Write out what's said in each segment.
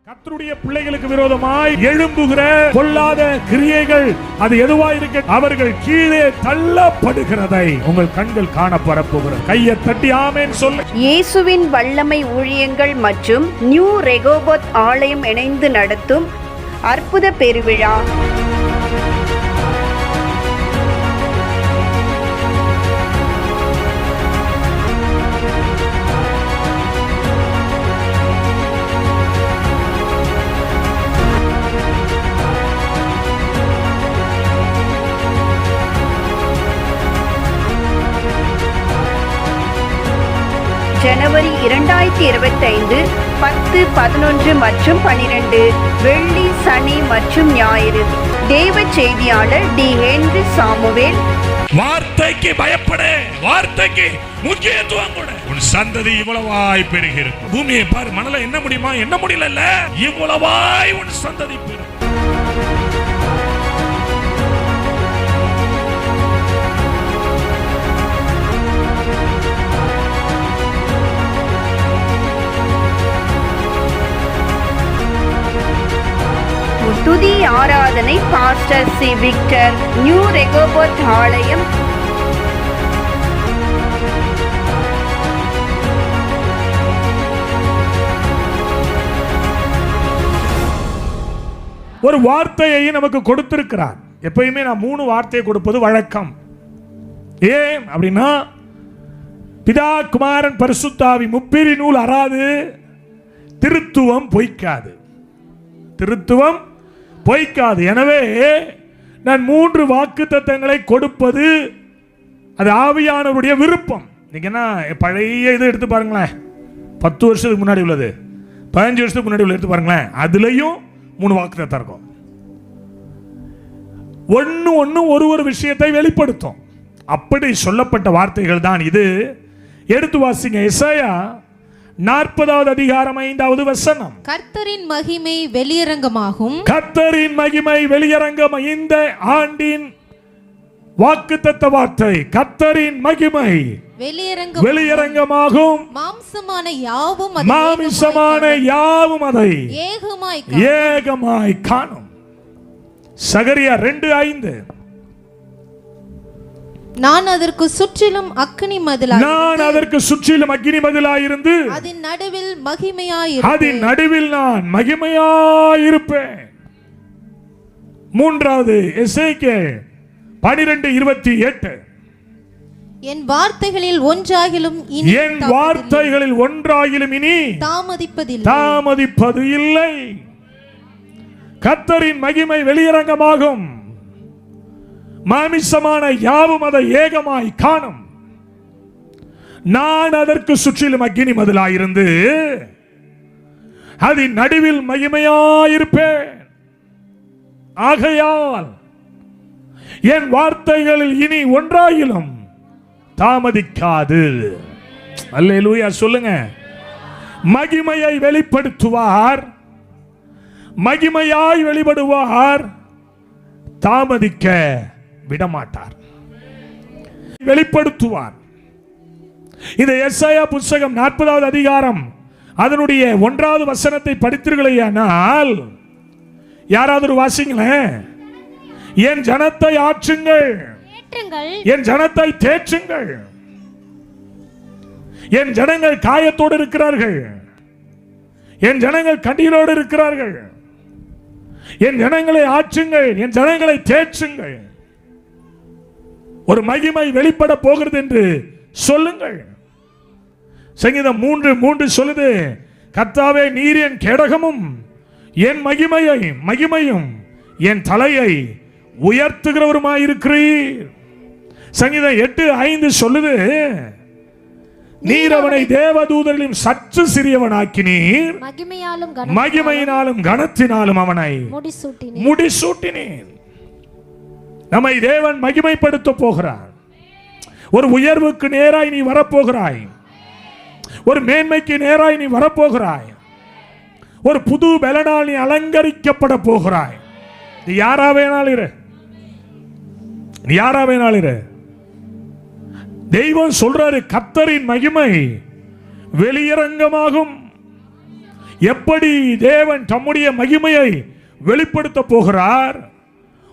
கர்த்தருடைய பிள்ளைகளுக்கு விரோதமாய் எழும்புகிற பொல்லாத கிரியைகள் அது எதுவாய் இருக்க அவர்கள் கீழே தள்ளப்படுகிறதை உங்கள் கண்கள் காண பரப்புகிறது. கையை தட்டி ஆமென் சொல்ல. இயேசுவின் வல்லமை ஊழியங்கள் மற்றும் நியூ ரெகோபோத் ஆலயம் இணைந்து நடத்தும் அற்புத பெருவிழா ஜனவரி 2025 10, 11 மற்றும் 12 வெள்ளி, சனி மற்றும் ஞாயிறு. தேவ செய்தியாளர் டி. Henry Samuel. வார்த்தைக்கு பயப்பட, வார்த்தைக்கு முக்கியத்துவம் கொடு. உன் சந்ததி இவ்வளவாய் பெருகிருக்கும். பூமியை பாரு, மணல என்ன முடியுமா? என்ன முடியல, இவ்வளவாய் உன் சந்ததி பெருகும். துதி ஆராதனை pastor C. Victor, new Rehoboth ஆலயம். ஒரு வார்த்தையை நமக்கு கொடுத்திருக்கிறார். எப்பயுமே நான் 3 வார்த்தையை கொடுப்பது வழக்கம். ஏன் அப்படின்னா, பிதா, குமாரன், பரிசுத்தாவி முப்பிரி நூல் அறாது, திருத்துவம் பொய்க்காது. திருத்துவம் பொய்க்காது. எனவே நான் 3 வாக்குத்தத்தங்களை கொடுப்பது அது ஆவியானவருடைய விருப்பம். நீங்க என்ன பழைய இதை எடுத்து பாருங்களேன், 10 வருஷத்துக்கு முன்னாடி உள்ளது, 15 வருஷத்துக்கு முன்னாடி உள்ள எடுத்து பாருங்களேன், அதுலயும் 3 வாக்குத்தத்தம் இருக்கும். ஒன்னு ஒரு விஷயத்தை வெளிப்படுத்தும். அப்படி சொல்லப்பட்ட வார்த்தைகள் தான் இது. எடுத்து வாசிங்க. எசாயா 40வது அதிகாரம் 5வது வசனம். கர்த்தரின் மகிமை வெளியரங்கமாகும். கர்த்தரின் மகிமை வெளியரங்கம். இந்த ஆண்டின் வாக்குத்தத்த வார்த்தை, கர்த்தரின் மகிமை வெளியரங்கமாகும். மாம்சமான யாவும் அதை ஏகமாய் காணும். சகரியா 2:5. நான் அதற்கு சுற்றிலும் அக்கினி மதிலாயிருந்து அதன் நடுவில் நான் மகிமையாயிருப்பேன். 3வது எசேக்கியேல் 12:28. என் வார்த்தைகளில் ஒன்றாகிலும் இனி தாமதிப்பது இல்லை. கர்த்தரின் மகிமை வெளியரங்கமாகும். மாமிசமான யாவும் அதை ஏகமாய் காணும். நான் அதற்கு சுற்றிலும் அக்கினி மதிலாயிருந்து அதன் நடுவில் மகிமையாயிருப்பேன். ஆகையால் என் வார்த்தைகளில் இனி ஒன்றாயிலும் தாமதிக்காது. அல்லேலூயா சொல்லுங்க. மகிமையை வெளிப்படுத்துவார், மகிமையாய் வெளிப்படுவார், தாமதிக்க விடமாட்டார், வெளிப்படுத்துவார். இந்த எசாயா புத்தகம் 40வது அதிகாரம் அதனுடைய 1வது வசனத்தை படித்தீர்களேயானால், யாராவது ஒரு வாசிங்களேன். என் ஜனத்தை ஆற்றுங்கள், என் ஜனத்தை தேற்றுங்கள். என் ஜனங்கள் காயத்தோடு இருக்கிறார்கள், என் ஜனங்கள் கண்ணீரோடு இருக்கிறார்கள். என் ஜனங்களை ஆற்றுங்கள், என் ஜனங்களை தேற்றுங்கள். ஒரு மகிமை வெளிப்பட போகிறது என்று சொல்லுங்கள். சங்கீதம் 3:3 சொல்லுது, கர்த்தாவே நீர் என் கேடகமும் என் மகிமையும் என் தலையை உயர்த்துகிறவருமாயிருக்கிறீர். சங்கீதம் 8:5 சொல்லுது, நீர் அவனை தேவதூதரிலும் சற்று சிறியவனாக்கினீர், மகிமையினாலும் கனத்தினாலும் அவனை முடிசூட்டினீர். நம்மை தேவன் மகிமைப்படுத்த போகிறார். ஒரு உயர்வுக்கு நேராய் நீ வரப்போகிறாய், ஒரு மேன்மைக்கு நேராய் நீ வரப்போகிறாய், ஒரு புது பலனால் நீ அலங்கரிக்கப்பட போகிறாய். நீ யாரா வேணாலும் இரு. தெய்வம் சொல்றாரு, கர்த்தரின் மகிமை வெளியரங்கமாகும். எப்படி தேவன் தம்முடைய மகிமையை வெளிப்படுத்த போகிறார்?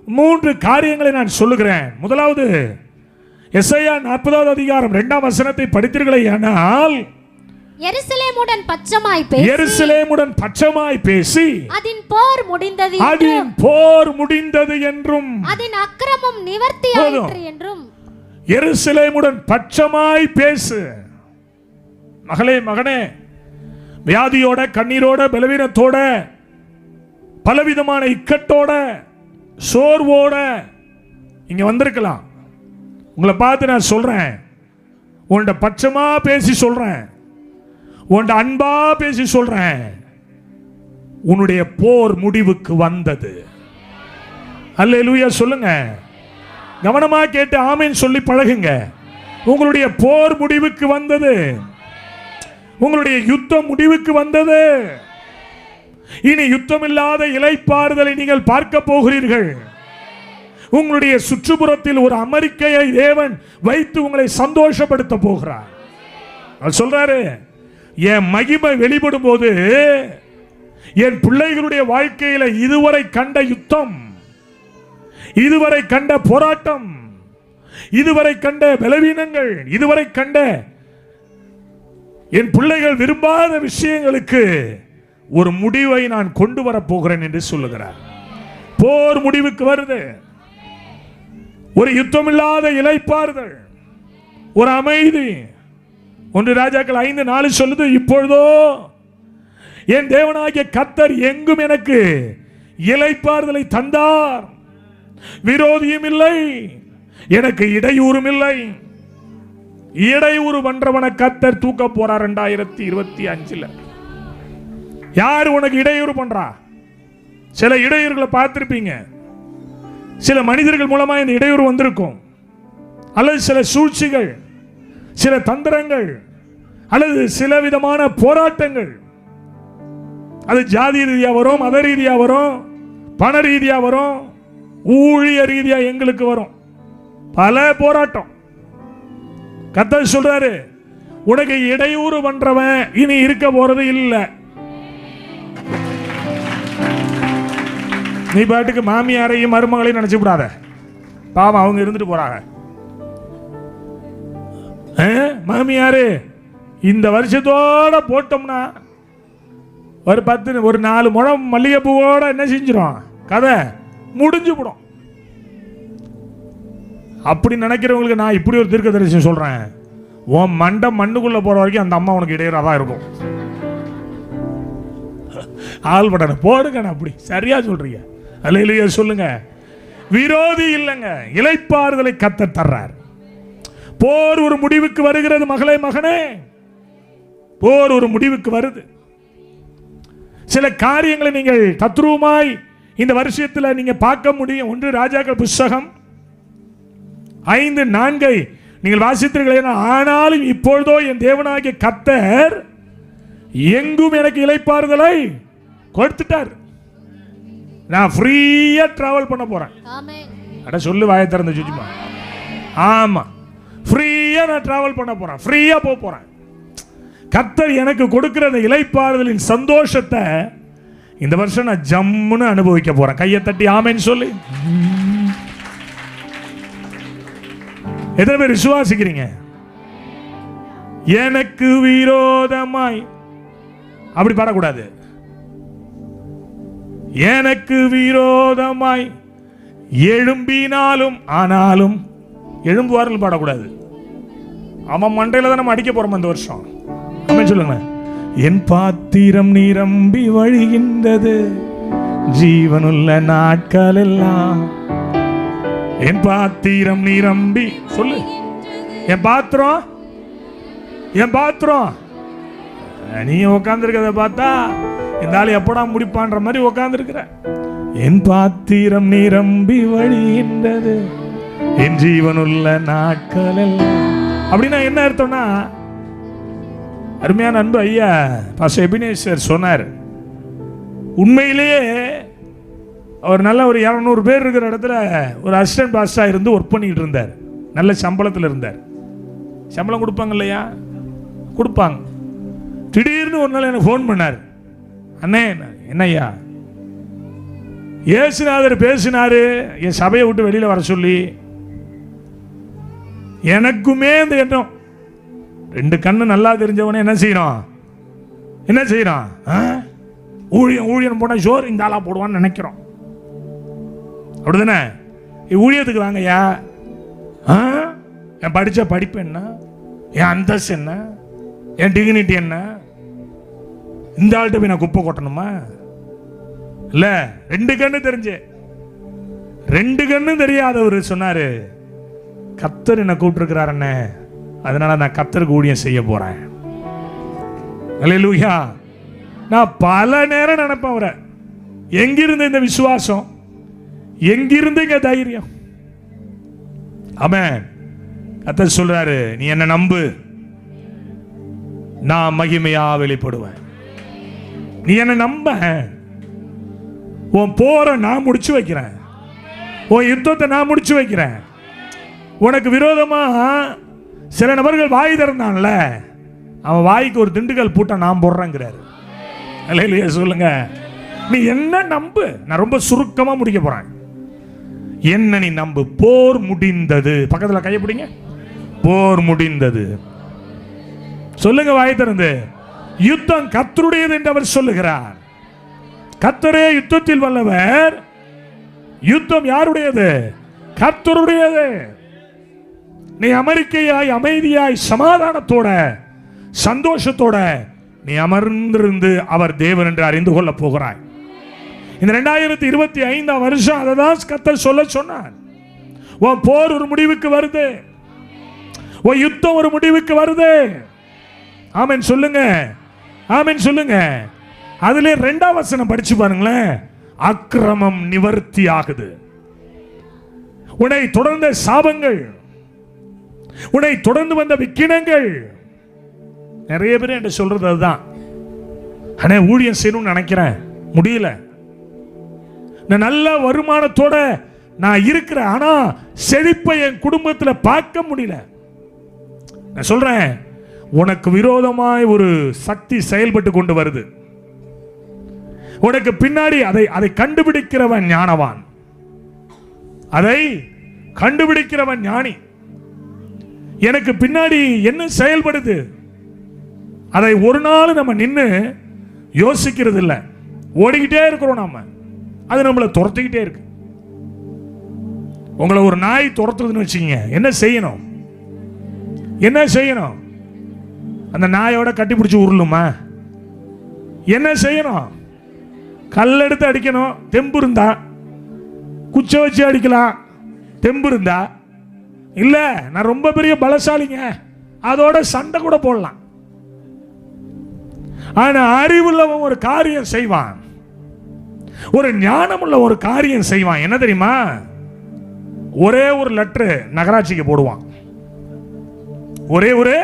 3 காரியங்களை நான் சொல்லுகிறேன். முதலாவது, எசையா 40வது அதிகாரம் 2ஆம் வசனத்தை படித்தீர்களே ஆனால், எருசலேமுடன் பட்சமாய் பேசி அதின் போர் முடிந்தது என்றும் அதின் அக்கிரமம் நிவர்த்தியாயிற்று என்றும். எருசலேமுடன் பட்சமாய் பேசு. மகளே, மகனே, வியாதியோட, கண்ணீரோட, பலவீனத்தோட, பலவிதமான இக்கட்டோட, சோர்வோட இங்க வந்திருக்கலாம். உங்களை பார்த்து நான் சொல்றேன், உன்ட பட்சமா பேசி சொல்றேன், உன்ட அன்பா பேசி சொல்றேன், உன்னுடைய போர் முடிவுக்கு வந்தது. அல்லேலூயா சொல்லுங்க. கவனமா கேட்டு ஆமென் சொல்லி பழகுங்க. உங்களுடைய போர் முடிவுக்கு வந்தது. உங்களுடைய யுத்தம் முடிவுக்கு வந்தது. இனி யுத்தம் இல்லாத இளைப்பாறுதலை நீங்கள் பார்க்க போகிறீர்கள். உங்களுடைய சுற்றுப்புறத்தில் ஒரு அமெரிக்கையை தேவன் வைத்து உங்களை சந்தோஷப்படுத்த போகிறார். அவர் சொல்றாரு, என் மகிமை வெளிப்படும் போது என் பிள்ளைகளுடைய வாழ்க்கையில இதுவரை கண்ட யுத்தம், இதுவரை கண்ட போராட்டம், இதுவரை கண்ட பலவீனங்கள், இதுவரை கண்ட என் பிள்ளைகள் விரும்பாத விஷயங்களுக்கு ஒரு முடிவை நான் கொண்டு வர போகிறேன் என்று சொல்லுகிறார். போர் முடிவுக்கு வருது. ஒரு யுத்தமில்லாத இளைப்பாறுதல், ஒரு அமைதி. 1 ராஜாக்கள் 5:4 சொல்லுது, இப்பொழுதோ என் தேவனாகிய கர்த்தர் எங்கும் எனக்கு இளைப்பாறுதலை தந்தார், விரோதியும் இல்லை, எனக்கு இடையூறும் இல்லை. இடையூறு பண்றவன கர்த்தர் தூக்க போறார் 2025. யார் உனக்கு இடையூறு பண்றா? சில இடையூறுகளை பார்த்திருப்பீங்க. சில மனிதர்கள் மூலமா இந்த இடையூறு வந்திருக்கும், அல்லது சில சூழ்ச்சிகள், சில தந்திரங்கள், அல்லது சில விதமான போராட்டங்கள். அது ஜாதி ரீதியா வரும், மத ரீதியா வரும், பண ரீதியா வரும், ஊழிய ரீதியா எங்களுக்கு வரும். பல போராட்டம். கர்த்தர் சொல்றாரு, உனக்கு இடையூறு பண்றவன் இனி இருக்க போறது இல்லை. நீ பாட்டுக்கு மாமியாரையும் மருமகளையும் நினைச்சு விடாத. பாவம், அவங்க இருந்துட்டு போறாங்க. மாமியாரு இந்த வருஷத்தோட போட்டோம்னா ஒரு 4 முழம் மல்லிகைப்பூவோட என்ன செஞ்சிடும், கதை முடிஞ்சு போடும். அப்படி நினைக்கிறவங்களுக்கு நான் இப்படி ஒரு தீர்க்க தரிசனம் சொல்றேன், உன் மண்டை மண்ணுக்குள்ள போற வரைக்கும் அந்த அம்மா உனக்கு இடையூறா தான் இருக்கும். ஆள்படன போடுங்க. அப்படி சரியா சொல்றீங்க. அல்லேலூயா சொல்லுங்க. விரோதி இல்லைங்க, இளைப்பாறுதலை கர்த்தர் தர்றார். போர் ஒரு முடிவுக்கு வருகிறது. மகளே, மகனே, போர் ஒரு முடிவுக்கு வருது. சில காரியங்களை நீங்கள் தத்ரூபமாய் இந்த வருஷத்தில் நீங்க பார்க்க முடியும். 1 ராஜாக்கள் புஸ்தகம் 5:4 நீங்கள் வாசித்தீர்கள். ஆனாலும் இப்பொழுதோ என் தேவனாகிய கர்த்தர் எங்கும் எனக்கு இளைப்பாறுதலை கொடுத்துட்டார். நான் ஃப்ரீயா டிராவல் பண்ண போறேன். அட சொல்லு, வாயை திறந்து சும்மா. ஆமா, ஃப்ரீயா நான் டிராவல் பண்ண போறேன், ஃப்ரீயா போறேன். கர்த்தர் எனக்கு கொடுக்கிற அந்த இளைப்பாறுதலின் சந்தோஷத்தை இந்த வருஷம் நான் ஜம்முன்னு அனுபவிக்க போறேன். கையை தட்டி ஆமென் சொல்லி. எத்தனை பேர் விசுவாசிக்கிறீங்க? எனக்கு விரோதமாய் அப்படி பாடக்கூடாது. எனக்கு விரோதமாய் எழும்பினாலும் ஆனாலும் எழும்புவார்கள் பாடக்கூடாது. அவன் மண்டையில தான் நம்ம அடிக்க போறோம் இந்த வருஷம். ஆமென் சொல்லுங்க. என் பாத்திரம் நிரம்பி வழிகின்றது ஜீவனுள்ள நாட்கள் எல்லாம். என் பாத்திரம் நிரம்பி சொல்லு. என் பாத்திரம், என் பாத்திரம். நீ உட்கார்ந்துருக்கத பார்த்தா இந்த ஆள் எப்படா முடிப்பான்ற மாதிரி உட்கார்ந்துருக்கிற. என் பாத்திரம் நிரம்பி வழிகின்றது என் ஜீவனுள்ள நாட்கள் எல்லாம். அப்படின்னா என்ன அர்த்தம்னா, அருமையான அன்பு ஐயா பாஸ்டர் எபினேசர் சொன்னார், உண்மையிலேயே அவர் நல்ல ஒரு 200 பேர் இருக்கிற இடத்துல ஒரு அசிஸ்டன்ட் பாஸ்டராக இருந்து ஒர்க் பண்ணிக்கிட்டு இருந்தார். நல்ல சம்பளத்தில் இருந்தார். சம்பளம் கொடுப்பாங்க இல்லையா? கொடுப்பாங்க. திடீர்னு ஒரு நாள் எனக்கு ஃபோன் பண்ணார். அண்ணே என்னய்யா, இயேசுநாதர் பேசினாரு என் சபையை விட்டு வெளியில வர சொல்லி. எனக்குமே இந்த எண்ணம், 2 கண்ணு நல்லா தெரிஞ்சவனே என்ன செய்யறோம், ஊழியம் போனா ஜோர் இந்த ஆளா போடுவான்னு நினைக்கிறோம். அப்படிதானே? ஊழியத்துக்கு வாங்கய்யா, என் படிச்ச படிப்பு என்ன, என் அந்தஸ்து என்ன, என் டிகினிட்டி என்ன, இந்த ஆள்கிட்ட போய் நான் குப்பை கொட்டணுமா? இல்ல, 2 கண்ணு தெரிஞ்சு 2 கண்ணு தெரியாதவர் சொன்னாரு, கர்த்தர் என்ன கூப்பிட்டுருக்கிறார் அண்ணே, அதனால நான் கர்த்தருக்கு ஊழியம் செய்ய போறேன். அல்லேலூயா. நான் பல நேரம் நினைப்பேன் அவரை, எங்கிருந்து இந்த விசுவாசம், எங்கிருந்து இங்க தைரியம்? ஆமென். கர்த்தர் சொல்றாரு, நீ என்ன நம்பு, நான் மகிமையா வெளிப்படுவேன். நீ என்ன நம்ப, உன் போற நான் முடிச்சு வைக்கிறேன், உன் யுத்தத்தை நான் முடிச்சு வைக்கிறேன். உனக்கு விரோதமா சில நபர்கள் வாய் திறந்தான்ல, அவன் வாய்க்கு ஒரு திண்டுக்கல் பூட்டை நான் போடுறேங்கிறாரு. அல்லேலூயா சொல்லுங்க. நீ என்ன நம்பு, நான் ரொம்ப சுருக்கமா முடிக்க போறேன். என்ன நீ நம்பு, போர் முடிந்தது. பக்கத்துல கையை பிடிங்க, போர் முடிந்தது. சொல்லுங்க வாய் திறந்து, யுத்தம் கர்த்தருடையது என்று அவர் சொல்லுகிறார். கர்த்தரே யுத்தத்தில் வல்லவர். யுத்தம் யாருடையது? கர்த்தருடையது. நீ அமெரிக்கையாய் அமைதியாய் சமாதானத்தோட சந்தோஷத்தோட நீ அமர்ந்திருந்து அவர் தேவன் என்று அறிந்து கொள்ள போகிறாய். இந்த 2025 வருஷம் அதை தான் கர்த்தர் சொல்ல சொன்னார். உன் போர் ஒரு முடிவுக்கு வருது, உன் யுத்தம் ஒரு முடிவுக்கு வருது. ஆமென் சொல்லுங்க, ஆமென் சொல்லுங்க. அதுல 2ஆம் வசனம் படிச்சு பாருங்களேன். அக்கிரமம் நிவர்த்தி ஆகுது. உன்னை தொடர்ந்த சாபங்கள், உன்னை தொடர்ந்து வந்த விக்கினங்கள், நிறைய பேர் என்ன சொல்றது அதுதான். ஆனா ஊழியம் செய்யணும்னு நினைக்கிறேன், முடியல. நான் நல்ல வருமானத்தோட நான் இருக்கிறேன், ஆனா செழிப்பை என் குடும்பத்தில் பார்க்க முடியல. நான் சொல்றேன், உனக்கு விரோதமாய் ஒரு சக்தி செயல்பட்டு கொண்டு வருது. உனக்கு பின்னாடி அதை கண்டுபிடிக்கிறவன் ஞானவான், அதை கண்டுபிடிக்கிறவன் ஞானி. எனக்கு பின்னாடி என்ன செயல்படுது, அதை ஒரு நாள் நம்ம நின்று யோசிக்கிறது இல்லை, ஓடிக்கிட்டே இருக்கிறோம் நாம. அது நம்மளை துரத்திக்கிட்டே இருக்கு. உங்களை ஒரு நாய் துரத்துறதுன்னு வச்சுக்கீங்க, என்ன செய்யணும்? என்ன செய்யணும்? அந்த நாயோட கட்டி பிடிச்சி உருளுமா? என்ன செய்யணும்? கல்லெடுத்து அடிக்கணும், தெம்பு இருந்தா. குச்சை வச்சு அடிக்கலாம், தெம்பு இருந்தா. இல்ல நான் ரொம்ப பெரிய பலசாலிங்க, அதோட சண்டை கூட போடலாம். ஆனா அறிவுள்ளவன் ஒரு காரியம் செய்வான், ஒரு ஞானமுள்ள ஒரு காரியம் செய்வான். என்ன தெரியுமா? ஒரே ஒரு லெட்டர் நகராட்சிக்கு போடுவான். ஒரே ஒரு,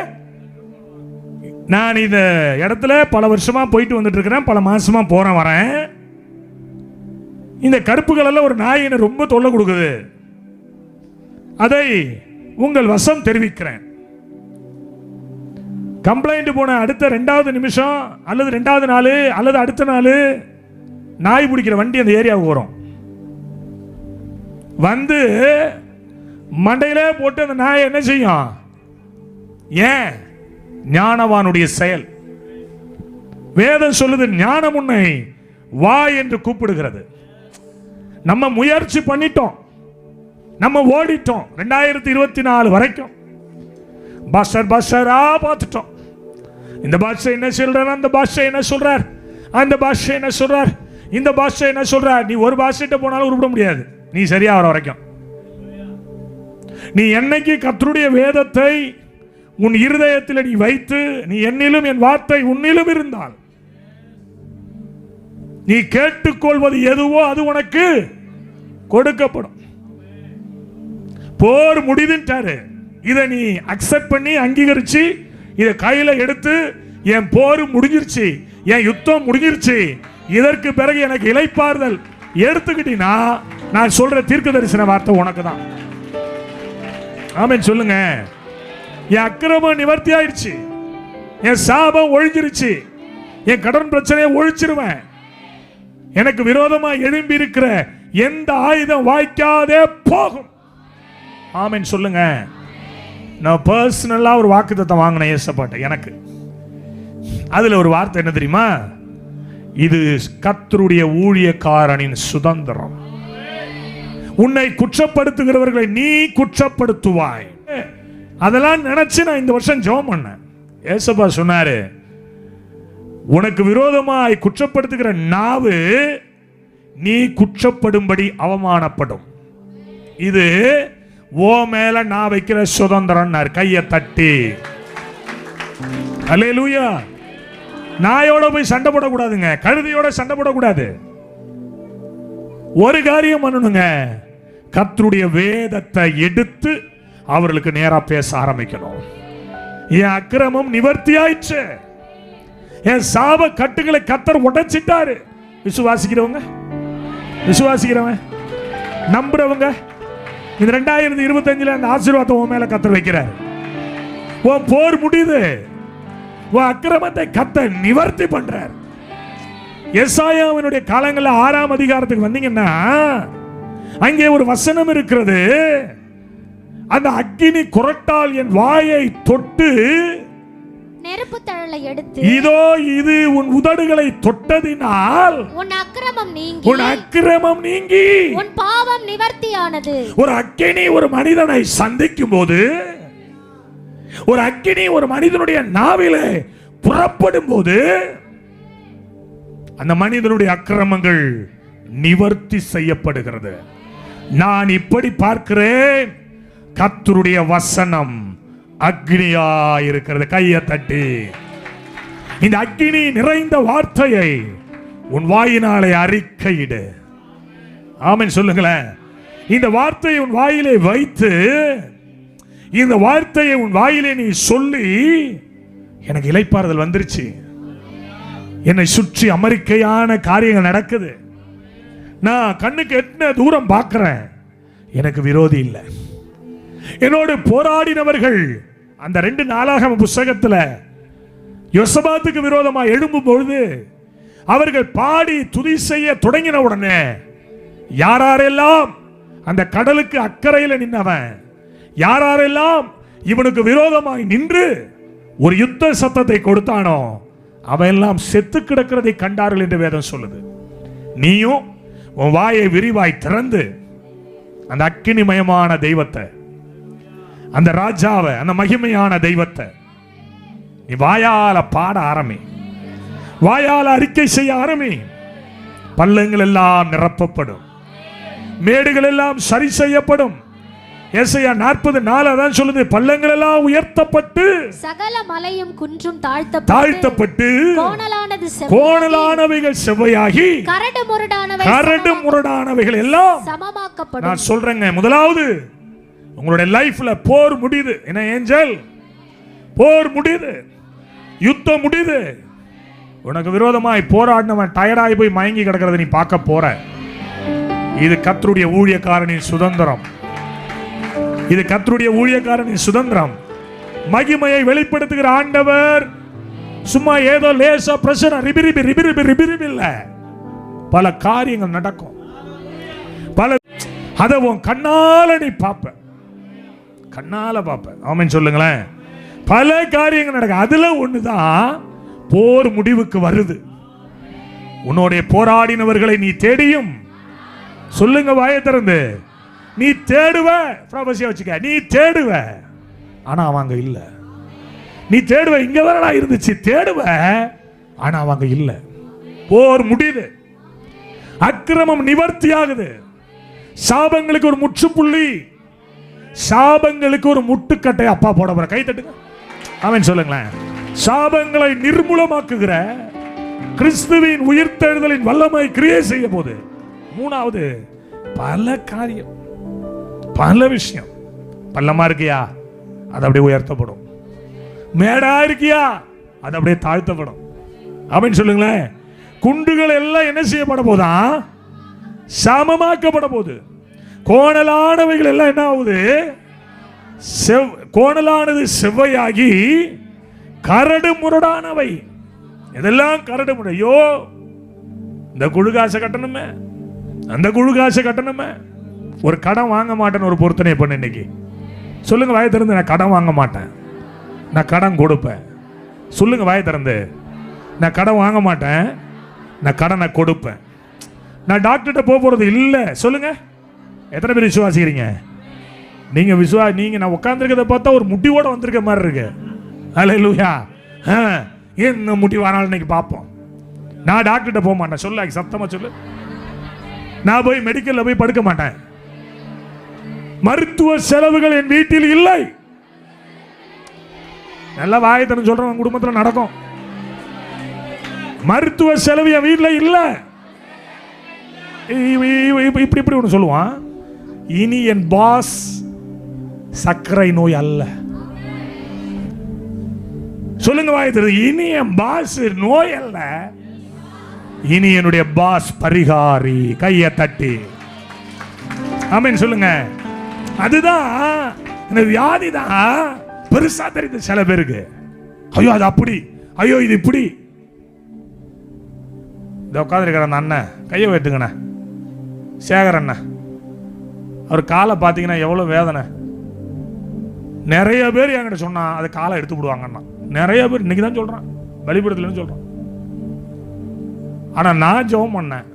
நான் இந்த இடத்துல பல வருஷமா போயிட்டு வந்துட்டு இருக்கிறேன், பல மாசமா போறேன் வரேன். இந்த கருப்புகள் எல்லாம் ஒரு நாய் என்ன ரொம்ப தொல்லை கொடுக்குது, அதை உங்கள் வசம் தெரிவிக்கிறேன். கம்ப்ளைண்ட் போன அடுத்த 2வது நிமிஷம் அல்லது 2வது நாள் அல்லது அடுத்த நாள் நாய் பிடிக்கிற வண்டி அந்த ஏரியாவுக்கு வரும். வந்து மண்டையில போட்டு அந்த நாய் என்ன செய்யும்? ஏன்? ஞானவானுடைய செயல். வேதம் சொல்லுது, ஞானம் உன்னை வா என்று கூப்பிடுகிறது. நம்ம முயற்சி பண்ணிட்டோம், நம்ம ஓடிட்டோம். 2024 வரைக்கும் பஷரா பார்த்துட்டோம். இந்த பாஷை என்ன சொல்றார், அந்த பாஷை என்ன சொல்றார், அந்த பாஷை என்ன சொல்றார், இந்த பாஷை என்ன சொல்றார். நீ ஒரு பாஷைட்ட போனாலும் உருப்பட முடியாது, நீ சரியா வர வரைக்கும். நீ என்னைக்கு கர்த்தருடைய வேதத்தை உன் இருதயத்தில் நீ வைத்து, நீ என்னிலும் என் வார்த்தை உன்னிலும் இருந்தால், நீ கேட்டுக்கொள்வது எதுவோ அது உனக்கு கொடுக்கப்படும். போர் முடிதுன்றாரு. இதை நீ அக்செப்ட் பண்ணி அங்கீகரிச்சு இதை கையில எடுத்து, என் போர் முடிஞ்சிருச்சு, என் யுத்தம் முடிஞ்சிருச்சு, இதற்கு பிறகு எனக்கு இளைப்பாறுதல் எடுத்துக்கிட்டீங்கன்னா, நான் சொல்ற தீர்க்க தரிசன வார்த்தை உனக்கு தான். ஆமென் சொல்லுங்க. என் அக்கிரமம் நிவர்த்தி ஆயிடுச்சு, என் சாபம் ஒழிஞ்சிருச்சு, என் கடன் பிரச்சனையை ஒழிச்சிருவேன். எனக்கு விரோதமா எழும்பி இருக்கிற எந்த ஆயுதம் வாய்க்காதே போகும். ஆமென் சொல்லுங்க. நான் பர்சனலா ஒரு வாக்குத்தத்தம் வாங்கினேன் ஏசப்பாட்ட. எனக்கு அதுல ஒரு வார்த்தை என்ன தெரியுமா? இது கர்த்தருடைய ஊழியக்காரனின் சுதந்திரம். உன்னை குற்றப்படுத்துகிறவர்களை நீ குற்றப்படுத்துவாய். அதெல்லாம் நினைச்சு நான் இந்த வருஷம் ஜெபம் பண்ணேன். ஏசப்பா சொன்னாரு, உனக்கு விரோதமாய் குற்றப்படுத்துகிற நாவு நீ குற்றப்படும்படி அவமானப்படும். இது ஓ மேல நான் வைக்கிற சுதந்திரம். கையை தட்டி அல்லேலூயா. நாயோட போய் சண்டை போடக்கூடாதுங்க, கழுதையோட சண்டை போடக்கூடாது. ஒரு காரியம் பண்ணணுங்க, கர்த்தருடைய வேதத்தை எடுத்து அவர்களுக்கு நேரா பேச ஆரம்பிக்கணும். என் அக்கிரமம் நிவர்த்தி ஆயிடுச்சு, என் சாப கட்டுகளை கர்த்தர் உடைச்சிட்டாரு. விசுவாசிக்கிறவங்க, விசுவாசிக்கிறவங்க, நம்புறவங்க, இந்த 2025 அந்த ஆசீர்வாதம் உன் மேல கர்த்தர் வைக்கிறார். உன் போர் முடியுது, உன் அக்கிரமத்தை கர்த்தர் நிவர்த்தி பண்றார். எசாயாவினுடைய காலங்களில் 6ஆம் அதிகாரத்துக்கு வந்தீங்கன்னா அங்கே ஒரு வசனம் இருக்கிறது. அந்த அக்கினி குரட்டால் என் வாயை தொட்டு நெருப்பு தழலை எடுத்து, இதோ இது உன் உதடுகளை தொட்டதினால் உன் அக்கிரமம் நீங்கி உன் பாவம் நிவர்த்தியானது. ஒரு அக்கினி ஒரு மனிதனை சந்திக்கும் போது, ஒரு அக்கினி ஒரு மனிதனுடைய நாவிலே புறப்படும் போது, அந்த மனிதனுடைய அக்கிரமங்கள் நிவர்த்தி செய்யப்படுகிறது. நான் இப்படி பார்க்கிறேன், கர்த்தருடைய வசனம் அக்னியா இருக்கிறது. கையை தட்டி இந்த அக்னி நிறைந்த வார்த்தையை உன் வாயினாலே அறிக்கையிடு. ஆமென் சொல்லுங்களேன். இந்த வார்த்தையை உன் வாயிலே வைத்து, இந்த வார்த்தையை உன் வாயிலே நீ சொல்லி, எனக்கு இளைப்பாறுதல் வந்துருச்சு, என்னை சுற்றி அமெரிக்கையான காரியங்கள் நடக்குது, நான் கண்ணுக்கு எட்டின தூரம் பார்க்கிறேன், எனக்கு விரோதி இல்லை, என்னோடு போராடினவர்கள் அந்த 2 நாளாகம புஸ்தகத்தில் யோசபாத்துக்கு விரோதமாக எழும்பும் பொழுது அவர்கள் பாடி துதி செய்ய தொடங்கின உடனே யாரெல்லாம் அந்த கடலுக்கு அக்கறையில் நின்றவன், யாரெல்லாம் இவனுக்கு விரோதமாய் நின்று ஒரு யுத்த சத்தத்தை கொடுத்தானோ அவன் எல்லாம் செத்து கிடக்கிறதை கண்டார்கள் என்று வேதம் சொல்லுது. நீயும் உன் வாயை விரிவாய் திறந்து அந்த அக்கினிமயமான தெய்வத்தை, அந்த ராஜாவை, அந்த மகிமையான தெய்வத்தை நீ வாயால பாட ஆரம்பி, வாயால அறிக்கை செய்ய ஆரம்பி. பள்ளங்கள் எல்லாம் நிரப்பப்படும், மேடுகள் எல்லாம் சரி செய்யப்படும். ஏசாயா 40:4 அதான் சொல்லுது, பள்ளங்கள் எல்லாம் உயர்த்தப்பட்டு சகல மலையும் குன்றும் தாழ்த்தப்பட்டு கோணலானவைகள் செவ்வையாகி கரடு முரடானவைகள் எல்லாம் சமமாக்கப்படும். நான் சொல்றேங்க, முதலாவது உங்களுடைய லைஃப்ல போர் முடியுது. என்ன ஏஞ்சல்? போர் முடியுது, யுத்தம் முடியுது. உனக்கு விரோதமாய் போராடினவன் டயர்டாகி போய் மயங்கி கிடக்கிறத நீ பார்க்க போற. இது கர்த்தருடைய ஊழியக்காரனின் சுதந்திரம். இது கர்த்தருடைய ஊழியக்காரனின் சுதந்திரம். மகிமையை வெளிப்படுத்துகிற ஆண்டவர் சும்மா ஏதோ லேசா பிரச்சனை ரிபிரிபி இல்ல. பல காரியங்கள் நடக்கும், பல அதை உன் கண்ணால நீ பார்ப்ப, கண்ணால பார்ப்ப. ஆமென் சொல்லுங்களேன். பல காரியங்கள் நடக்கும். அதுல ஒண்ணுதான் போர் முடிவுக்கு வருது. உன்னுடைய போராடினவர்களை நீ தேடியும், சொல்லுங்க வாயை திறந்து, நீ தேடுவ, ப்ராபசியா வச்சுக்க, நீ தேடுவ, ஆனா அவங்க இல்ல. நீ தேடுவ, இங்க வரடா இருந்துச்சு, தேடுவ, ஆனா அவங்க இல்ல. போர் முடியுது, அக்கிரமம் நிவர்த்தி ஆகுது, சாபங்களுக்கு ஒரு முற்றுப்புள்ளி, சாபங்களுக்கு ஒரு முட்டுக்கட்டை அப்பா போட போற. கை தட்டுங்க, ஆமென் சொல்லுங்களேன். சாபங்களை நிர்மூலமாக்குகிற கிறிஸ்துவின் உயிர்த்தெழுதலின் வல்லமை கிரியை செய்ய போது. மூணாவது, பல காரியம், பல விஷயம். பள்ளமா இருக்கியா, அது அப்படியே உயர்த்தப்படும். மேடா இருக்கியா, அது அப்படியே தாழ்த்தப்படும். ஆமென் சொல்லுங்களேன். குண்டுகள் எல்லாம் என்ன செய்யப்பட போதா? சமமாக்கப்பட போது. கோணலானவைகள் எல்லாம் என்ன ஆகுது? கோணலானது செவ்வையாகி கரடு முரடானவை இதெல்லாம் கரடு முறை. ஐயோ, இந்த குழு காசை கட்டணுமே, அந்த குழு காசை கட்டணுமே. ஒரு கடன் வாங்க மாட்டேன்னு ஒரு பொருத்தனை பண்ணு இன்னைக்கு. சொல்லுங்க வாயை திறந்து, நான் கடன் வாங்க மாட்டேன், நான் கடன் கொடுப்பேன். சொல்லுங்க வாயை திறந்து, நான் கடன் வாங்க மாட்டேன், நான் கடனை கொடுப்பேன். நான் டாக்டர்கிட்ட போக போறது இல்லை. சொல்லுங்க, எத்தனை பேர் விசுவாசிக்கிறீங்க? நீங்க நான் உட்காந்துருக்கதை பார்த்தா ஒரு முடிவோட வந்திருக்க மாதிரி இருக்கு. அல்லேலூயா. என்ன முடிவானாலும் இன்னைக்கு பார்ப்போம். நான் டாக்டர்கிட்ட போக மாட்டேன். சொல்ல சத்தமா சொல்லு. நான் போய் மெடிக்கல்ல போய் படுக்க மாட்டேன். மருத்துவ செலவுகள் என் வீட்டில் இல்லை. நல்ல வாயத்தனம் சொல்றேன், குடும்பத்தில் நடக்கும். மருத்துவ செலவு என் வீட்டில் இல்லை. இப்படி இப்படி ஒன்று சொல்லுவான், இனி என் பாஸ் சர்க்கரை நோய் அல்ல. சொல்லுங்க வாயத்தது, இனி என் பாஸ் நோய் அல்ல, இனி என்னுடைய பாஸ் பரிகாரி. கையை தட்டி ஆமென் சொல்லுங்க. அதுதான் இந்த வியாதி தான் பெருசா தெரியுது சில பேருக்கு. ஐயோ அது அப்படி, ஐயோ இது இப்படி. இந்த உட்காந்துருக்கிற அந்த அண்ணன் கையை வெட்டுங்கண்ணே, சேகர் அண்ணன், அவர் காலை பார்த்தீங்கன்னா எவ்வளோ வேதனை. நிறைய பேர் என்கிட்ட சொன்னா அது காலை எடுத்து விடுவாங்கண்ணா. நிறைய பேர் இன்னைக்கு தான் சொல்றான், பலிபீடத்துலன்னு சொல்றான். ஆனா நான் ஜெபம் பண்ணேன்,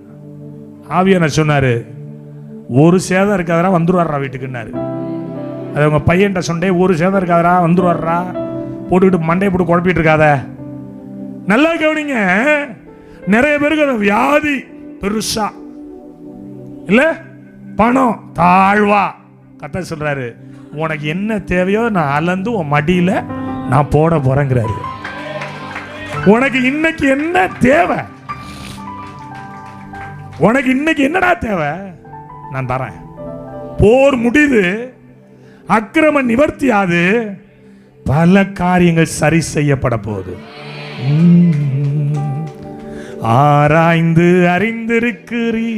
ஆவியானவர் சொன்னாரு, ஒரு சேதம் இருக்காதரா வந்துருவாரா வீட்டுக்குன்னாரு. அது உங்க பையன்ட்ட சொன்னே, ஒரு சேதம் இருக்காதரா வந்துருவாரா, போட்டுக்கிட்டு மண்டையை போட்டு குழப்பிட்டு இருக்காத. நல்லா கவனிங்க, நிறைய பேருக்கு அந்த வியாதி பெருசா இல்ல, பணம் தாழ்வா. கர்த்தர் சொல்றாரு, உனக்கு என்ன தேவையோ நான் அளந்து உன் மடியில நான் போட போறேங்கிறாரு. உனக்கு இன்னைக்கு என்ன தேவை, உனக்கு இன்னைக்கு என்னடா தேவை, நான் தரேன். போர் முடிது, அக்கிரம நிவர்த்தியாது, பல காரியங்கள் சரி செய்யப்பட போகுது. ஆராய்ந்து அறிந்திருக்கிறீ,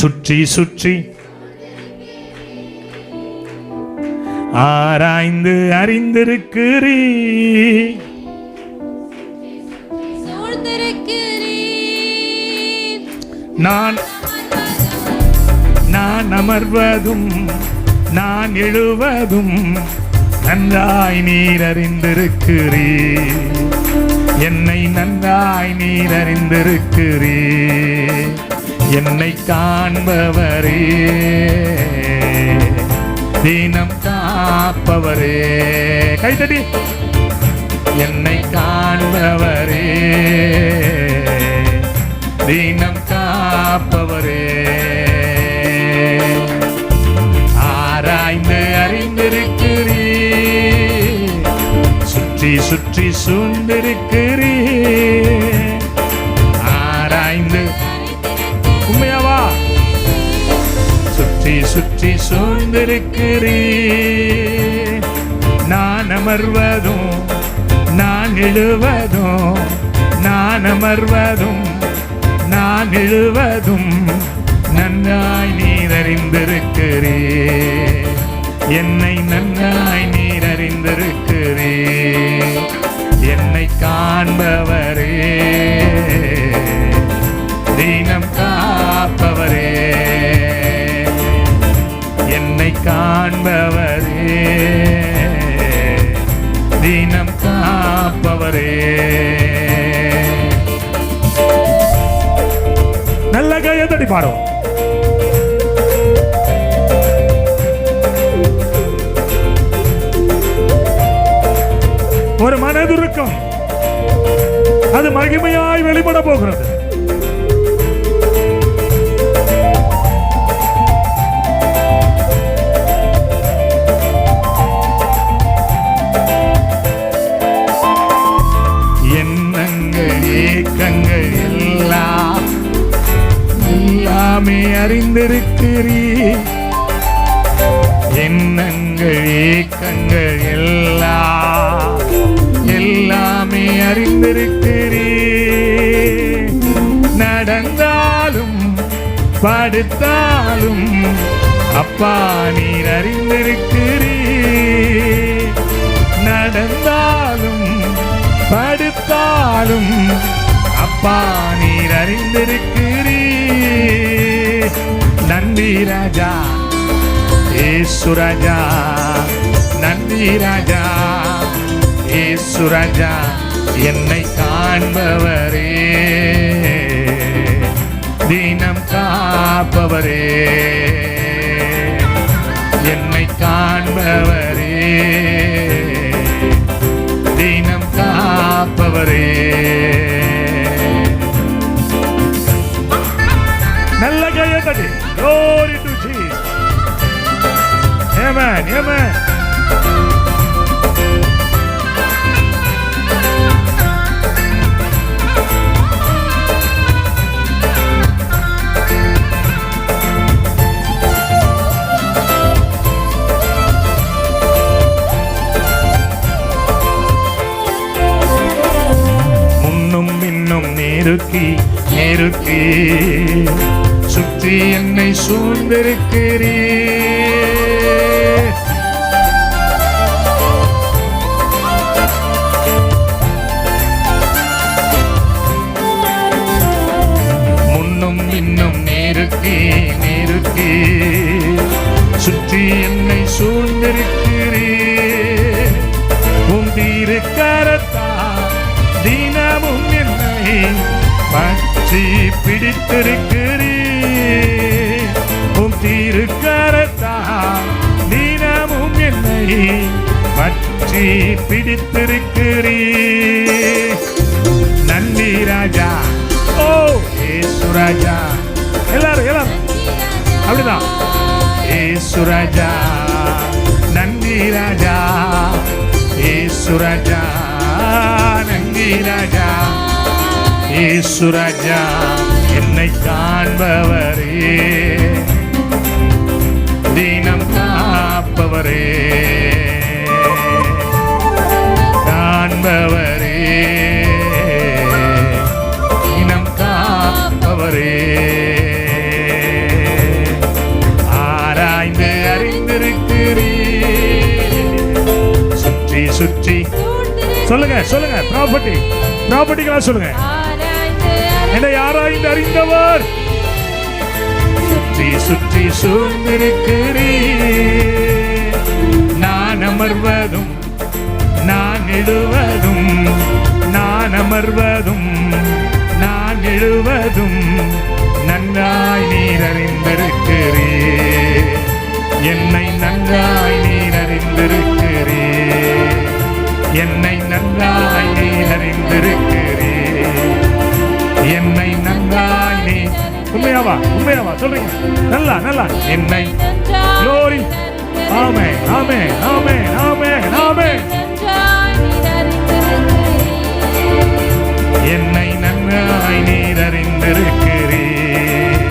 சுற்றி சுற்றி ஆராய்ந்து அறிந்திருக்கிறீ, நான் அமர்வதும் நான் எழுவதும் நன்றாய் நீர் அறிந்திருக்கிறீ, என்னை நன்றாய் நீர் அறிந்திருக்கிறீ, என்னை காண்பவரே, தினம் காப்பவரே. கைத்தடி. என்னை காண்பவரே, தினம் காப்பவரே, ஆராய்ந்து அறிந்திருக்கிறீ, சுற்றி சுற்றி சூழ்ந்திருக்கிறீ, ஆராய்ந்து. உண்மையாவா? சுற்றி சுற்றி சூழ்ந்திருக்கிறீ, நான் அமர்வதும் நான் எழுவதும், நான் அமர்வதும் நான் எழுவதும் நன்றாய் நீர் அறிந்திருக்கிறீ, என்னை நன்றாய் நீர் அறிந்திருக்கிறீ, என்னை காண்பவரே, தினம் காப்பவரே, என்னை காண்பவரே, தினம் காப்பவரே. நல்ல கையை தட்டி பாடும். ஒரு மனதுருக்கம் அது மகிமையாய் வெளிப்பட போகிறது. எண்ணங்கள் ஏக்கங்கள் எல்லாமே அறிந்திருக்கிறீ, எண்ணங்கள் ஏக்கங்கள் எல்லாமே அறிந்திருக்கிறீ, நடந்தாலும் படுத்தாலும் அப்பா நீர் அறிந்திருக்கிறீ, நடந்தாலும் படு கொடுத்தாலும் அப்பா நீர் அறிந்திருக்கிறீர். நன்றி ராஜா இயேசு ராஜா, நன்றி ராஜா இயேசு ராஜா, என்னை காண்பவரே, தினம் காப்பவரே, என்னை காண்பவரே, தினம் காப்பவரே. நல்ல கையடி. Glory to Jesus. Amen. Amen. முன்னும் இன்னும் நெருக்கி நெருக்கி சுற்றி என்னை சூழ்ந்திருக்கிறீர். முன்னும் இன்னும் நெருக்கி நெருக்கி சுற்றி என்னை சூழ்ந்திருக்கிறீர். உம் திருக்கரத்தா தினமும் என்னை பற்றி பிடித்திருக்கிறீர். உம் திருக்கரத்தா தினமும் என்னை பற்றி பிடித்திருக்கிறீர். நன்றி ராஜா ஓ இயேசு ராஜா. எல்லாரும் எல்லாரும் அப்படிதான். இயேசு ராஜா, நன்றி ராஜா இயேசு ராஜா, நன்றி ராஜா இயேசு ராஜா, என்னை காண்பவரே, தினம் காப்பவரே, காண்பவரே, தினம் காப்பவரே, ஆராய்ந்து அறிந்திருக்கிறீர். சுற்றி சுற்றி சொல்லுங்க சொல்லுங்க. ப்ராப்பர்ட்டிகளா சொல்லுங்க. என்னை ஆராய்ந்து அறிந்தவர். சுற்றி சுற்றி சூழ்ந்திருக்கிறீர். நான் அமர்வதும் நான் எழுவதும், நான் அமர்வதும் நான் எழுவதும் நன்றாய் நீர் அறிந்திருக்கிறீர். என்னை நன்றாய் நீர் அறிந்திருக்கிறீர். என்னை நன்றாய் நீர் அறிந்திருக்கிறீர். என்னை நன்றாய் நீ உண்மையாவா உண்மையாவா சொல்றீங்க. நல்லா நல்லா. என்னை glory. ஆமென் ஆமென் ஆமென் ஆமென் ஆமென். என்னை நன்றாய் நீர் அறிந்திருக்கிறீர்.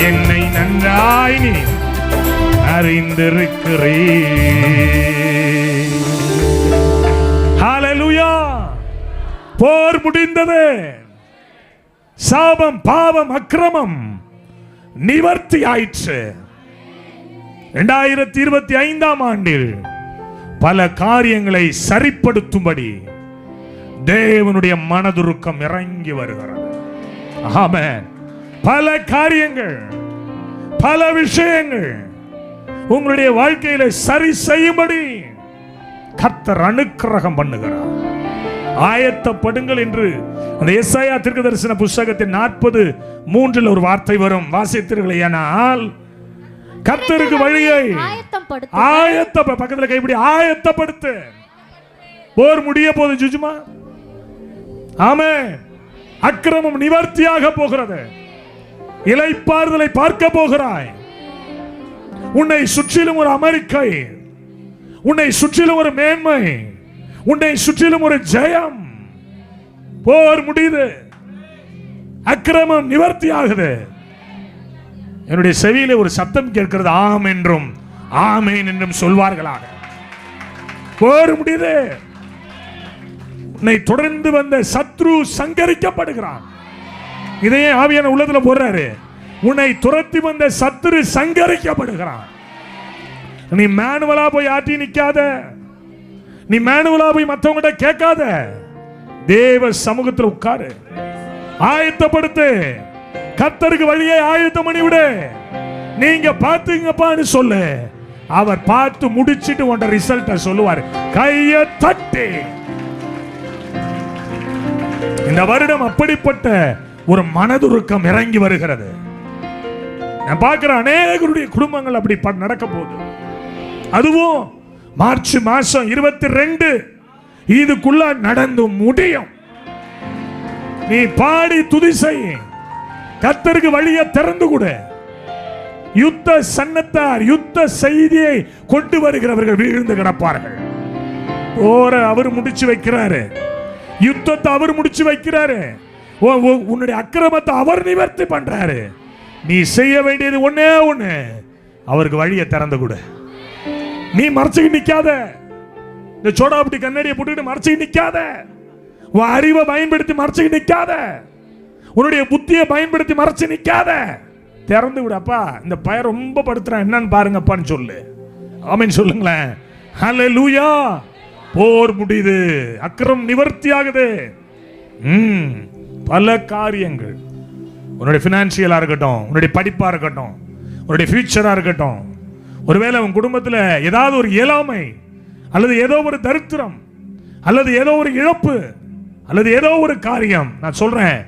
என்னை நன்றாய் நீர் அறிந்திருக்கிறீர். ஹalleluya. போர் முடிந்தது. சாபம் பாவம் அக்கிரமம் நிவர்த்தி ஆயிற்று. 2025ஆம் ஆண்டில் பல காரியங்களை சரிப்படுத்தும்படி தேவனுடைய மனதுருக்கம் இறங்கி வருகிறது. ஆமென். பல காரியங்கள் பல விஷயங்கள் உங்களுடைய வாழ்க்கையில சரி செய்யும்படி கர்த்தர் அனுக்கிரகம் பண்ணுகிறார். ஆயத்தப்படுங்கள் என்று அந்த எசாயா தீர்க்கதரிசன புத்தகத்தின் 40:3 ஒரு வார்த்தை வரும். வாசித்தீர்களேயானால் கர்த்தருக்கு வழியை பக்கத்துல கைப்பிடி ஆயத்தப்படுத்து. போர் முடிய போது ஜுஜுமா. ஆமென். அக்கிரமம் நிவர்த்தியாக போகிறது. இளைப்பாறுதலை பார்க்க போகிறாய். உன்னை சுற்றிலும் ஒரு அமெரிக்கை, உன்னை சுற்றிலும் ஒரு மேன்மை, உன்னை சுற்றிலும் ஒரு ஜெயம். போர் முடியுது. அக்கிரமம் நிவர்த்தி ஆகுது. என்னுடைய செவியில ஒரு சத்தம் கேட்கிறது. ஆம் என்றும் ஆமேன் என்றும் சொல்வார்களாக. போர் முடியுது. உன்னை தொடர்ந்து வந்த சத்ரு சங்கரிக்கப்படுகிறான். இதையே ஆவியான உள்ளத்துல போடுறாரு. உன்னை துரத்தி வந்த சத்துரு சங்கரிக்கப்படுகிறான். நீ மேனுவலா போய் ஆட்டி நிக்காத. நீ மேனுவலா போய் மற்றவங்கிட்ட கேட்காத. தேவ சமூகத்தில் உட்காரு, ஆயத்தப்படுத்து, கர்த்தருக்கு வழியை ஆயத்தம் பண்ணி விடு. நீங்க பாத்துங்கப்பான்னு சொல்லு, அவர் பார்த்து முடிச்சிட்டு உன்ட ரிசல்ட்ட சொல்லுவார். கையை தட்டி. இந்த வருடம் அப்படிப்பட்ட ஒரு மனதுருக்கம் இறங்கி வருகிறது. நான் பார்க்கிற அநேகருடைய குடும்பங்கள் அப்படி நடக்க போகுது. அதுவும் மார்ச் மாசம் 22 இதுக்குள்ள நடந்து முடியும். நீ பாடி துதி செய், கர்த்தருக்கு வழியை திறந்து கொடு. யுத்த சன்னத்தார், யுத்த செய்தியை கொண்டு வருகிறவர்கள் வீழ்ந்து கிடப்பார்கள். போற அவர் முடிச்சு வைக்கிறாரு, யுத்தத்தை அவர் முடிச்சு வைக்கிறாரு, உன்னுடைய அக்கிரமத்தை அவர் நிவர்த்தி பண்றாரு. நீ செய்ய வேண்டியது ஒண்ணே ஒண்ணு, அவருக்கு வழியை திறந்து கொடு. நீ மறைச்சுக்கிட்டு நிக்காத, இந்த சோடாபுட்டி கண்ணாடியை போட்டுக்கிட்டு மறைச்சுக்கிட்டு நிக்காத, உன் அறிவை பயன்படுத்தி மறைச்சுக்கிட்டு நிக்காத, உன்னுடைய புத்தியை பயன்படுத்தி மறைச்சு நிக்காத. திறந்து விடப்பா, இந்த பையன் ரொம்ப படுத்துறான், என்னன்னு பாருங்கப்பான்னு சொல்லு. ஆமென் சொல்லுங்களேன். ஹல்லேலூயா. போர் முடியுது, அக்கிரம் நிவர்த்தி ஆகுது. பல காரியங்கள், உன்னுடைய பினான்சியலா இருக்கட்டும், உன்னுடைய படிப்பா இருக்கட்டும், உன்னுடைய ஃபியூச்சரா இருக்கட்டும், ஒருவேளை உன் குடும்பத்தில் ஏதாவது ஒரு இயலாமை, அல்லது ஏதோ ஒரு தரித்திரம், அல்லது ஏதோ ஒரு இழப்பு, அல்லது ஏதோ ஒரு காரியம், நான் சொல்றேன்,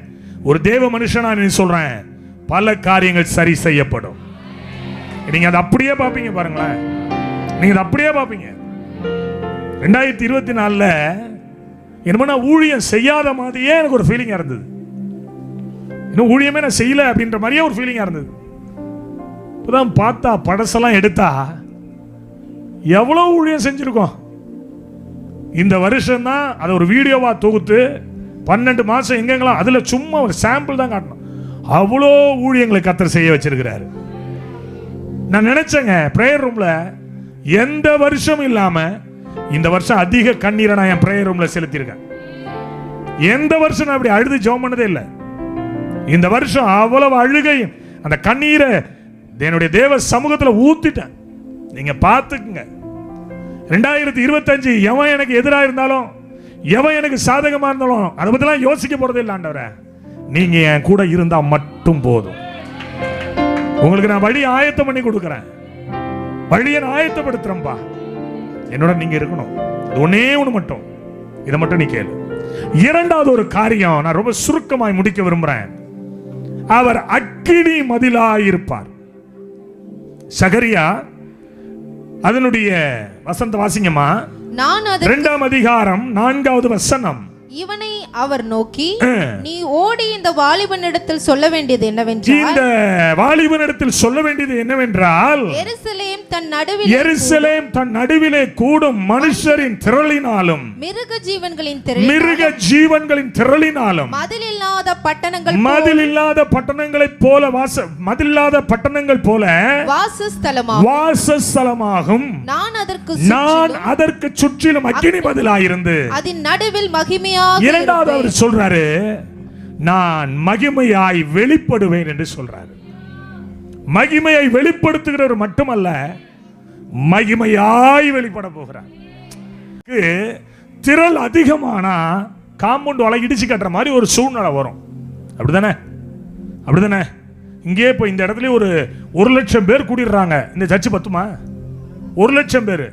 ஒரு தேவ மனுஷனா நீ சொல்றேன், பல காரியங்கள் சரி செய்யப்படும். நீங்க அதை அப்படியே பார்ப்பீங்க. பாருங்களேன், நீங்க அதை அப்படியே பார்ப்பீங்க. 2024 என்னமோ நான் ஊழியம் செய்யாத மாதிரியே எனக்கு ஒரு ஃபீலிங்கா இருந்தது. இன்னும் ஊழியமே நான் செய்யல அப்படின்ற மாதிரியே ஒரு ஃபீலிங்கா இருந்தது. இப்பதான் பார்த்தா படசெல்லாம் எடுத்தா எவ்வளவு ஊழியம் செஞ்சிருக்கோம். இந்த வருஷம் தான் அதை ஒரு வீடியோவா தொகுத்து 12 மாசம் எங்கெங்கெல்லாம், அதுல சும்மா ஒரு சாம்பிள் தான் காட்டணும். அவ்வளோ ஊழியங்களை கர்த்தர் செய்ய வச்சிருக்கிறாரு. நான் நினைச்சேங்க பிரேயர் ரூம்ல எந்த வருஷம் இல்லாம இந்த வருஷம் அதிக கண்ணீரை நான் என் பிரேயர் ரூம்ல செலுத்தியிருக்கேன். எந்த வருஷம் நான் அப்படி அழுது ஜெபம் பண்ணதே இல்லை. இந்த வருஷம் அவ்வளவு அழுகையும் அந்த கண்ணீரை என்னுடைய தேவ சமூகத்தில் ஊத்திட்டேன். நீங்க பார்த்துக்குங்க. 2025 எவன் எனக்கு எதிராக இருந்தாலும், எவன் எனக்கு சாதகமா இருந்தாலும் அதை பத்திலாம் யோசிக்க போறதே இல்லை. ஆண்டவரே, நீங்க என் கூட இருந்தா மட்டும் போதும். உங்களுக்கு நான் வழி ஆயத்தம் பண்ணி கொடுக்கிறேன், வழியை நான் ஆயத்தப்படுத்துறேன்பா. என்னோட நீங்க இருக்கணும். ஒன்னே ஒண்ணு மட்டும், இதை மட்டும் நீ கேளு. இரண்டாவது ஒரு காரியம் நான் ரொம்ப சுருக்கமாய் முடிக்க விரும்புறேன். அவர் அக்கினி மதிலாயிருப்பார். சகரியா அதனுடைய வசந்த வாசிங்கம்மா, 2ஆம் அதிகாரம் 4வது வசனம். இவனை அவர் நோக்கி, நீ ஓடி இந்த வாலிபனிடத்தில் சொல்ல வேண்டியது என்னவென்றால், இந்த வாலிபனிடத்தில் சொல்ல வேண்டியது என்னவென்றால், எருசலேம் தன் நடுவிலே கூடும் மனுஷரின் திரளினாலும் மிருக ஜீவன்களின் திரளினாலும் மதிலில்லாத பட்டணங்களைப் போல வாசஸ்தலமாகும். நான் அதற்கு சுற்றிலும் அக்கினி மதிலாயிருந்து அதன் நடுவில் மகிமையாக. இரண்டாவது அவர் சொல்றாரு, நான் மகிமையாய் வெளிப்படுவேன் என்று சொல்றாரு. மகிமையை வெளிப்படுத்துகிறவர் மட்டுமல்ல, மகிமையாய் வெளிப்பட போகிறார். திரள் அதிகமானா காம்பவுண்ட் வலை இடிச்சு கட்டுற மாதிரி ஒரு சூழ்நிலை வரும். அப்படிதானே? அப்படிதானே? இங்கே இப்போ இந்த இடத்துல ஒரு 1,00,000 பேர் கூடிடுறாங்க. இந்த சர்ச்சு பத்துமா? 1,00,000 பேர்.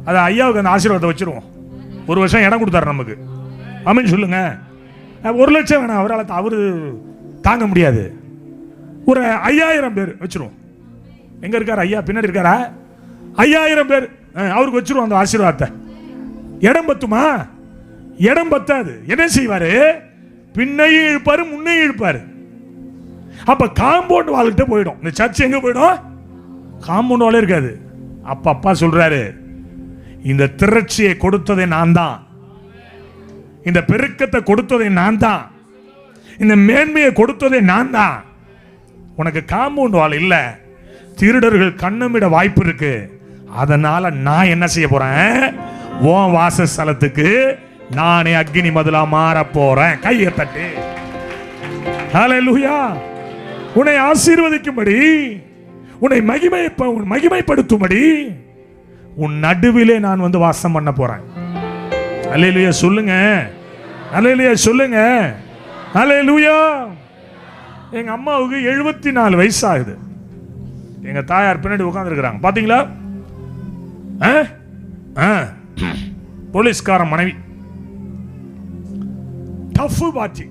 அது ஐயாவுக்கு அந்த ஆசீர்வாதத்தை வச்சிருவோம். ஒரு வருஷம் இடம் கொடுத்தாரு நமக்கு. ஆமென் சொல்லுங்க. 1,00,000 வேணாம், அவரு தாங்க முடியாது. ஒரு 5,000 பேர் வச்சிருவோம். எங்க இருக்காரு ஐயா? பின்னாடி இருக்காரா? 5,000 பேர் அவருக்கு வச்சிருவோம் அந்த ஆசீர்வாதத்தை. இடம் பத்துமா? இடம் பத்தாது. என்ன செய்வாரு? பின்னையும் இழுப்பாரு, முன்னையும் இழுப்பாரு. அப்ப காம்பவுண்ட் வால்கிட்ட போயிடும். இந்த சர்ச் எங்க போயிடும்? காம்பவுண்ட் வாலே இருக்காது. அப்ப அப்பா சொல்றாரு, இந்த திரட்சியை கொடுத்ததே நான் தான், இந்த பெருக்கத்தை கொடுத்ததே நான் தான், இந்த மேன்மையை கொடுத்ததே நான் தான். உனக்கு காம்பவுண்ட் வால் இல்ல, திருடர்கள் கண்ணமிட வாய்ப்பு இருக்கு. அதனால நான் என்ன செய்ய போறேன்? உன் வாசஸ்தலத்துக்கு நானே அக்னி மதிலா மாற போறேன். கையை தட்டி ஹல்லேலூயா. உன்னை ஆசீர்வதிக்கும்படி, உன்னை மகிமைப்படுத்தும்படி உன் நடுவிலே நான் வந்து வாசம் பண்ண போறேன். அல்லேலூயா சொல்லுங்க. அல்லேலூயா சொல்லுங்க. அல்லேலூயா. எங்க அம்மாவுக்கு 74 வயசு ஆகுது. எங்க தாயார் பின்னாடி உட்கார்ந்துருக்கிறாங்க பாத்தீங்களா? போலீஸ்கார மனைவி, டஃப் பாட்டி.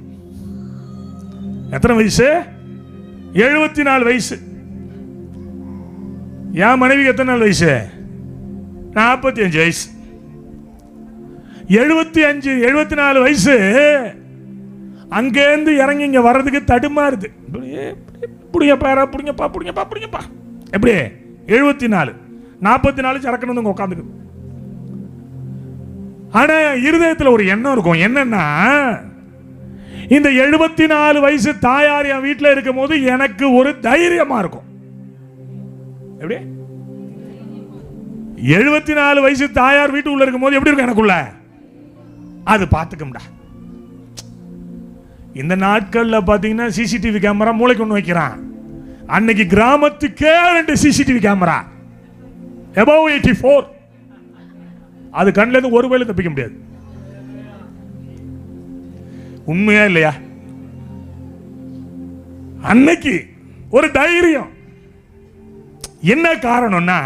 எத்தனை வயசு? 74 வயசு. என் மனைவிக்கு எத்தனை நாள் வயசு? 45 வயசு. 75 74 வயசு. அங்கேருந்து இறங்கி இங்க வர்றதுக்கு தடுமாறுது. புடிங்கப்பா எப்படி 74 44 சரக்குன்னு வந்து உட்காந்துக்குது. ஆனா இருதயத்தில் ஒரு எண்ணம் இருக்கும். என்னன்னா, இந்த 74 வயசு தாயார் என் வீட்டில் இருக்கும் போது எனக்கு ஒரு தைரியமா இருக்கும். எப்படி 74 வயசு தாயார் வீட்டுக்குள்ள இருக்கும் போது எப்படி இருக்கும் எனக்குள்ள? அது பார்த்துக்கம்டா. இந்த நாட்கள்ல பாத்தீங்கன்னா சிசிடிவி கேமரா மூளைக்கு ஒன்று வைக்கிறான். அன்னைக்கு கிராமத்துக்கே 2 சிசிடிவி கேமரா above 84. அது கண்ணில இருந்து ஒரு வேளை தப்பிக்க முடியாது. உண்மையா இல்லையா? அன்னைக்கு ஒரு தைரியம். என்ன காரணம்னா,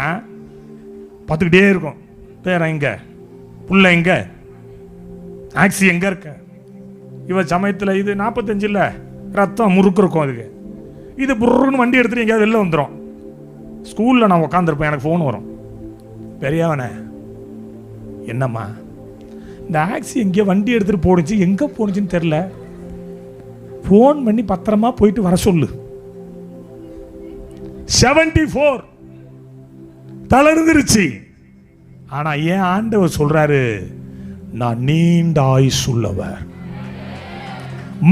பார்த்துக்கிட்டே இருக்கும். பேர எங்க, புள்ள எங்க, ஆக்சி எங்க இருக்க. இவ சமயத்தில் இது 45 இல்ல, ரத்தம் முறுக்கு இருக்கும். அதுக்கு இது புருன்னு வண்டி எடுத்துட்டு எங்கேயாவது வெளில வந்துடும். ஸ்கூல்ல நான் உட்காந்துருப்பேன், எனக்கு ஃபோன் வரும். பெரியவனே, என்னம்மா இந்த ஆக்சி எங்கேயோ வண்டி எடுத்துட்டு போடுச்சு, எங்க போனுச்சுன்னு தெரியல, ஃபோன் பண்ணி பத்திரமா போயிட்டு வர சொல்லு. 74 தளர்ந்துருச்சு. ஆனா ஏன் ஆண்டவர் சொல்றாரு, நான் நீண்ட ஆயுசுள்ளவர்,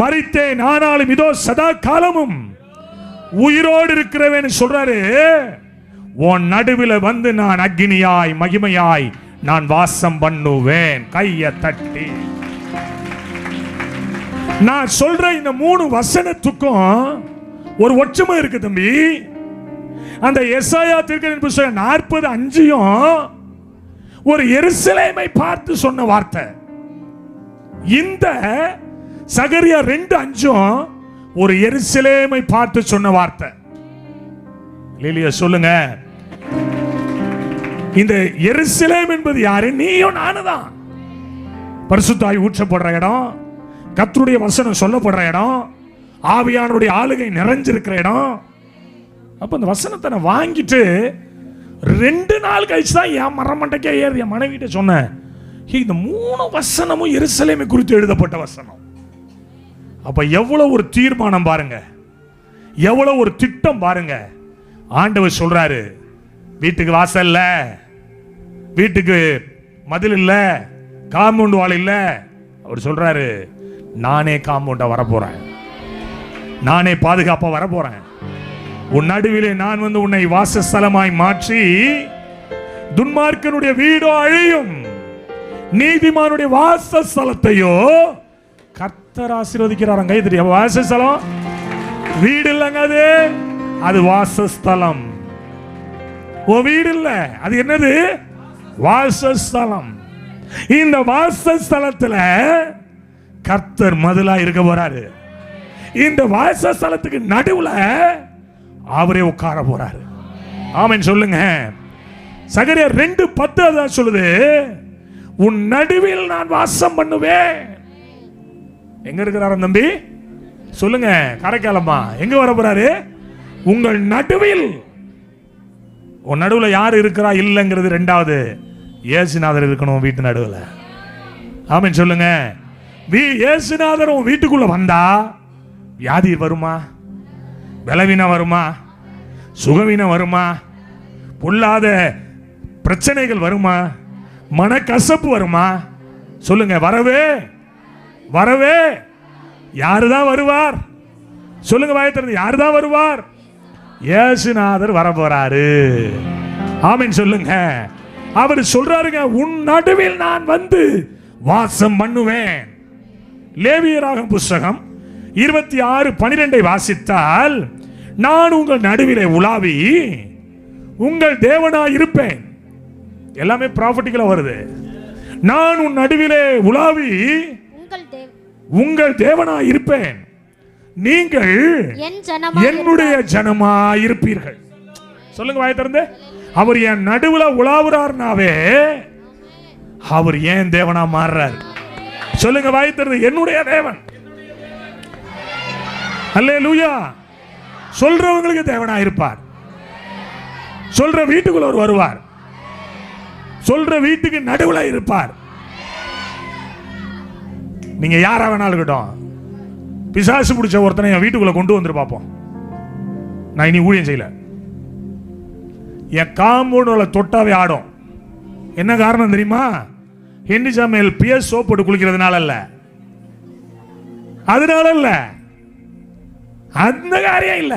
மரித்தேன் ஆனாலும் இதோ சதா காலமும் உயிரோடு இருக்கிறவன் சொல்றாரு. உன் நடுவில் வந்து நான் அக்னியாய் மகிமையாய் நான் வாசம் பண்ணுவேன். கைய தட்டி நான் சொல்ற இந்த 3 வசனத்துக்கும் ஒரு ஒற்றுமை இருக்கு தம்பி. அந்த எசாயா தீர்க்கதரிசி புத்தகம் 40:5 ஒரு எருசலேமை பார்த்து சொன்ன வார்த்தை. இந்த சகரியா 2:5 ஒரு எருசலேமை பார்த்து சொன்ன வார்த்தை. இல்லையா சொல்லுங்க. இந்த எருசலேம் என்பது யாரு? நீயும் நானுதான். பரிசுத்தாய் ஊற்றப்படுற இடம், கர்த்தருடைய வசனம் சொல்லப்படுற இடம், ஆவியானுடைய ஆளுகை நிறைஞ்சிருக்கிற இடம். அப்ப அந்த வசனத்தை நான் வாங்கிட்டு 2 நாள் கழிச்சு தான் என் மரமண்டைக்கே ஏறி என் மனைவிட்ட சொன்னேன், இந்த 3 வசனமும் எருசலேமை குறித்து எழுதப்பட்ட வசனம். அப்ப எவ்வளவு ஒரு தீர்மானம் பாருங்க, எவ்வளவு ஒரு திட்டம் பாருங்க. ஆண்டவர் சொல்றாரு, வீட்டுக்கு வாசல் இல்ல, வீட்டுக்கு மதில் இல்ல, காம்பவுண்ட் வால் இல்ல. அவர் சொல்றாரு, நானே காம்பவுண்டா வரப்போறேன், நானே பாதுகாப்பா வரப்போறேன். உன் நடுவிலே நான் வந்து உன்னை வாசஸ்தலமாய் மாற்றி, துன்மார்க்கனுடைய வீடோ அழியும், நீதிமானுடைய வாசஸ்தலத்தையோ கர்த்தர் ஆசீர்வதிக்கிறார். கை தட்டி. வாசஸ்தலம் வீடு இல்லைங்க, அது வாசஸ்தலம். ஓ வீடு இல்ல, அது என்னது? வாசஸ்தலம். இந்த வாசஸ்தலத்துல கர்த்தர் மதிலா இருக்க போறாரு. இந்த வாசஸ்தலத்துக்கு நடுவுல அவரே உட்கார போறாரு. ஆமென் சொல்லுங்க. சகரியா 2:10 அதான் சொல்லுது, உன் நடுவில் நான் வாசம் பண்ணுவேன். எங்க இருக்கிறார் தம்பி? சொல்லுங்க. காரைக்காலம்மா எங்க வர போறாரு? உங்கள் நடுவில். உன் நடுவில் யார் இருக்கிறா இல்லைங்கிறது 2வது. இயேசுநாதர் இருக்கணும் வீட்டு நடுவில். ஆமென் சொல்லுங்க. இயேசுநாதர் உன் வீட்டுக்குள்ள வந்தா வியாதி வருமா? பலவீனம் வருமா? சுகவீனம் வருமா? பொல்லாத பிரச்சனைகள் வருமா? மனக்கசப்பு வருமா? சொல்லுங்க. வரவே வரவே. யாருதான் வருவார்? சொல்லுங்க வாயை திறந்து. யாருதான் வருவார்? இயேசுநாதர் வர போறாரு. ஆமென் சொல்லுங்க. அவர் சொல்றாருங்க, உன் நடுவில் நான் வந்து வாசம் பண்ணுவேன். லேவியராகமம் புத்தகம் 26:12 வாசித்தால், நான் உங்கள் நடுவிலே உலாவி உங்கள் தேவனாய் இருப்பேன். எல்லாமே ப்ராஃபட்டிக்கலா வருது. நான் உன் நடுவிலே உலாவி உங்கள் தேவனாய் இருப்பேன், நீங்கள் என்னுடைய ஜனமாய் இருப்பீர்கள். சொல்லுங்க வாய் திறந்து. அவர் என் நடுவுல உலாவுறார்னாவே அவர் ஏன் தேவனா மாறுறார்? சொல்லுங்க வாய் திறந்து. என்னுடைய தேவன். அல்லேலூயா. சொல்றவங்களுக்கு தேவனா இருப்பார். சொல்ற வீட்டுக்குள்ள அவர் வருவார். சொல்ற வீட்டுக்கு நடுவுல இருப்பார். நீங்க யாரா வேணாலும் இருக்கட்டும், பிசாசு பிடிச்ச ஒருத்தனை என் வீட்டுக்குள்ள கொண்டு வந்து பார்ப்போம், நான் இனி ஊழியம் செய்யல. என் காம்பவுண்டுல தொட்டாவே ஆடும். என்ன காரணம் தெரியுமா? ஹென்றி சாமுவேல் பியர்ஸ் சோப் போட்டு குளிக்கிறதுனால இல்ல, அதனால இல்ல, அந்த காரியம் இல்ல.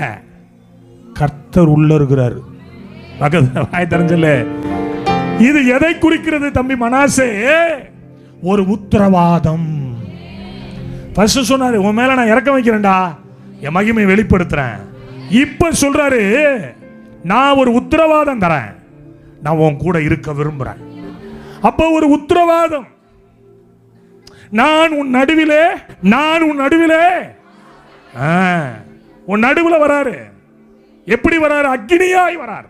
கர்த்தர் உள்ள இருக்கிறார். வாய் தெரிஞ்சல. இது எதை குறிக்கிறது தம்பி மனாசே? ஒரு உத்தரவாதம். ஃபர்ஸ்ட் சொன்னாரு, உன் மேல நான் இறக்கம் வைக்கிறேன்டா, என் மகிமை வெளிப்படுத்துறேன். இப்ப சொல்றாரு, நான் ஒரு உத்தரவாதம் தரேன், நான் உன் கூட இருக்க விரும்புறேன். அப்ப ஒரு உத்தரவாதம். நான் உன் நடுவிலே, நான் உன் நடுவிலே, உன் நடுவுல வராரு. எப்படி வராரு? அக்கினியாய் வராரு.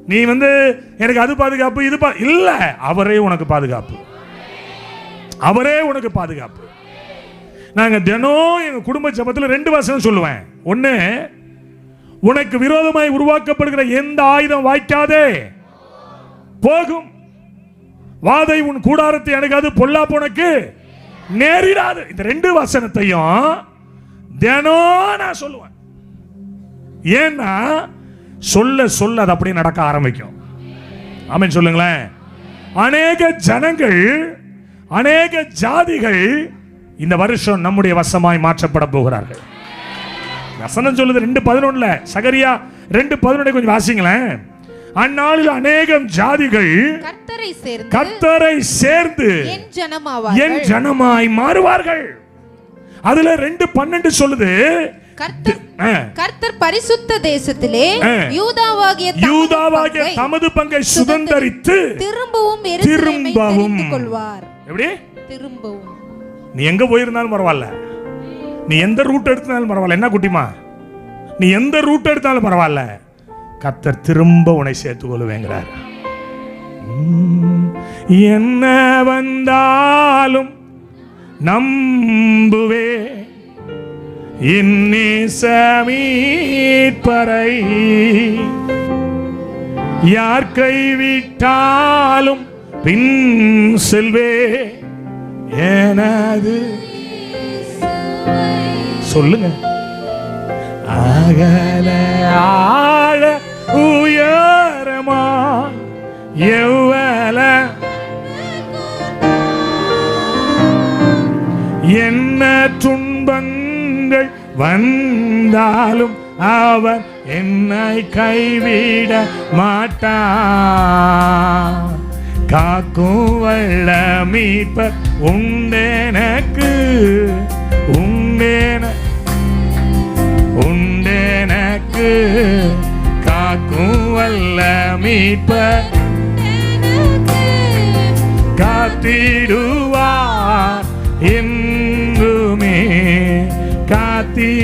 நீ எனக்கு அது பாதுகாப்பு இது இல்ல, அவரே உனக்கு பாதுகாப்பு, அவரே உனக்கு பாதுகாப்பு. நாங்க தினம் எங்க குடும்ப ஜெபத்துல 2 வசனம் சொல்லுவேன். ஒண்ணு, உனக்கு விரோதமாய் உருவாக்கப்படுகிற எந்த ஆயுதம் வாய்க்காதே போகும், வாதை உன் கூடாரத்தை அணுகாது, பொல்லாப்பு உனக்கு நேரிடாது. இந்த 2 வசனத்தையும் தினம் நான் சொல்லுவேன். ஏன்னா சொல்ல சொல்ல அது அப்படியே நடக்க ஆரம்பிக்கும். ஆமென் சொல்லுங்களேன். அநேக ஜனங்கள், அநேக ஜாதிகள் இந்த வருஷம் நம்முடைய வசமாய் மாற்றப்பட போகிறார்கள். வசனம் சொல்லுது 2:11. சகரியா 2:11 கொஞ்சம் வாசிங்களேன். அந்நாளில் அநேகம் ஜாதிகள் கர்த்தரை சேர்ந்து என் ஜனமாய் மாறுவார்கள். அதுல 2:12 சொல்லுது, கர்த்தர் பரிசுத்த தேசத்திலே யூதாவாகிய தமது பங்கை சுதந்தரித்து திரும்பவும் கொள்வார். எப்படி? திரும்பவும். நீ எங்க போயிருந்தாலும் பரவாயில்ல, நீ எந்த ரூட் எடுத்தாலும் பரவாயில்ல, என்ன குட்டிமா, நீ எந்த ரூட் எடுத்தாலும் பரவாயில்ல, கர்த்தர் திரும்ப உன்னை சேர்த்துக் கொள்ளுவேங்கிறார். என்ன வந்தாலும் நம்புவே மீட்பரை, யார் கைவிட்டாலும் பின் செல்வே எனது. சொல்லுங்க. அகல ஆழ உயரமா எவ்வள என்ன துன்பங்கள் வந்தாலும் அவர் என்னை கைவிட மாட்டார். காக்கும் வல்ல மீட்பர் உண்டெனக்கு, உண்டெனக்கு காக்கும் வல்ல மீட்பர் காத்திடுவார் என்றுமே, காத்திடுவார்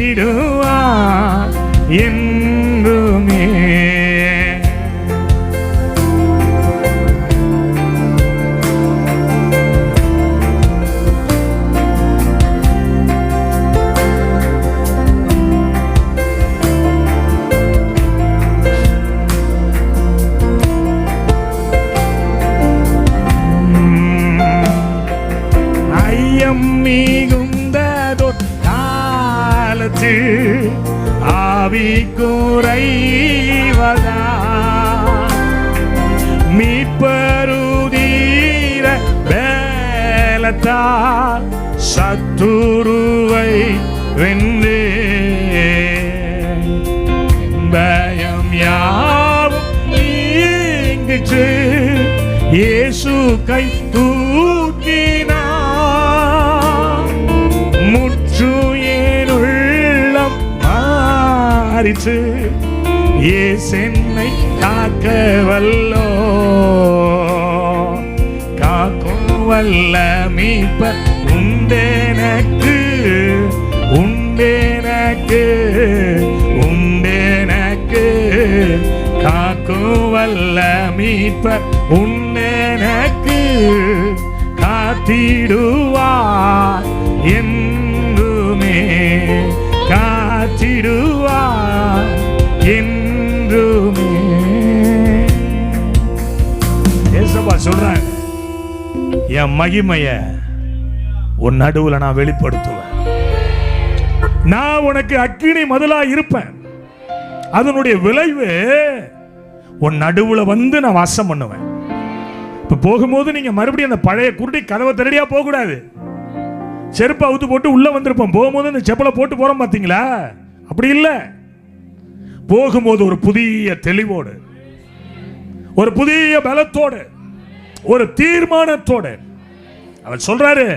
என்றுமே. ஆவி குறைவதா மீட்பருதீர வேலத்தால் சத்துருவை வென்றே, பயம் யாவும் நீங்கிற்று, இயேசு கை தூக்கினார், முற்று மாறிற்று, இயேசென்னை காக்க வல்லோ, காக்கும் வல்ல மீட்பர் உண்டு உண்டேனக்கு உண்டேனக்கு உண்டேனக்கு காக்கும் வல்ல மீட்பர் உண்டேனக்கு காத்திடுவார் என்றுமே காத்திடுவார் என்றுமே. ஏசப்பா சொல்றாங்க, என் மகிமைய உன் நடுவுல நான் வெளிப்படுத்துவேன். நான் உனக்கு அக்கினி மதிலா இருப்பேன். அதனுடைய விளைவு உன் நடுவுல வந்து நான் வாசம் பண்ணுவேன். இப்ப போகும்போது நீங்க மறுபடியும் அந்த பழைய குருடி கதவை திரடியா போக கூடாது. செருப்பு அவுத்து போட்டு உள்ள வந்திருப்போம். போகும்போது இந்த செப்பலை போட்டு போறோம் பாத்தீங்களா? அப்படி இல்லை. போகும்போது ஒரு புதிய தெளிவோடு, ஒரு புதிய பலத்தோடு, ஒரு தீர்மானத்தோடு அவர் சொல்றாரு,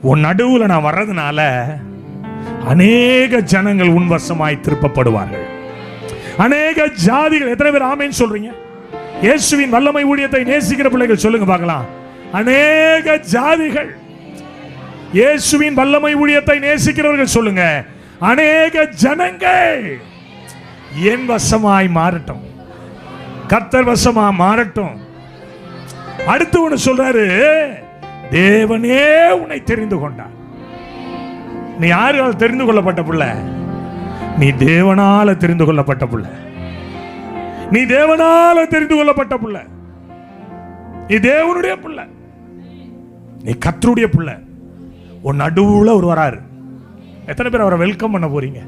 உன் நடுவுல நான் வர்றதுனால அநேக ஜனங்கள் உன் வசமாய் திருப்பப்படுவார்கள். அநேக ஜாதிகள். எத்தனை பேர் ஆமென் சொல்றீங்க? இயேசுவின் வல்லமை ஊழியத்தை நேசிக்கிற பிள்ளைகள் சொல்லுங்க பார்க்கலாம். அநேக ஜாதிகள். இயேசுவின் வல்லமை ஊழியத்தை நேசிக்கிறவர்கள் சொல்லுங்க, அநேக ஜனங்கள் என் வசமாய் மாறட்டும், கர்த்தர் வசமா மாறட்டும். அடுத்து ஒன்று சொல்றாரு, தேவனே உன்னை தெரிந்து கொண்டார். நீ யாரால் தெரிந்து கொள்ளப்பட்ட பிள்ளை? நீ தேவனால தெரிந்து கொள்ளப்பட்ட பிள்ளை. நீ தேவனால தெரிந்து கொள்ளப்பட்ட பிள்ளை. நீ தேவனுடைய பிள்ளை. நீ கர்த்தருடைய பிள்ளை. உன் நடுவுல ஒரு வராரு. எத்தனை பேர் அவரை வெல்கம் பண்ண போறீங்க?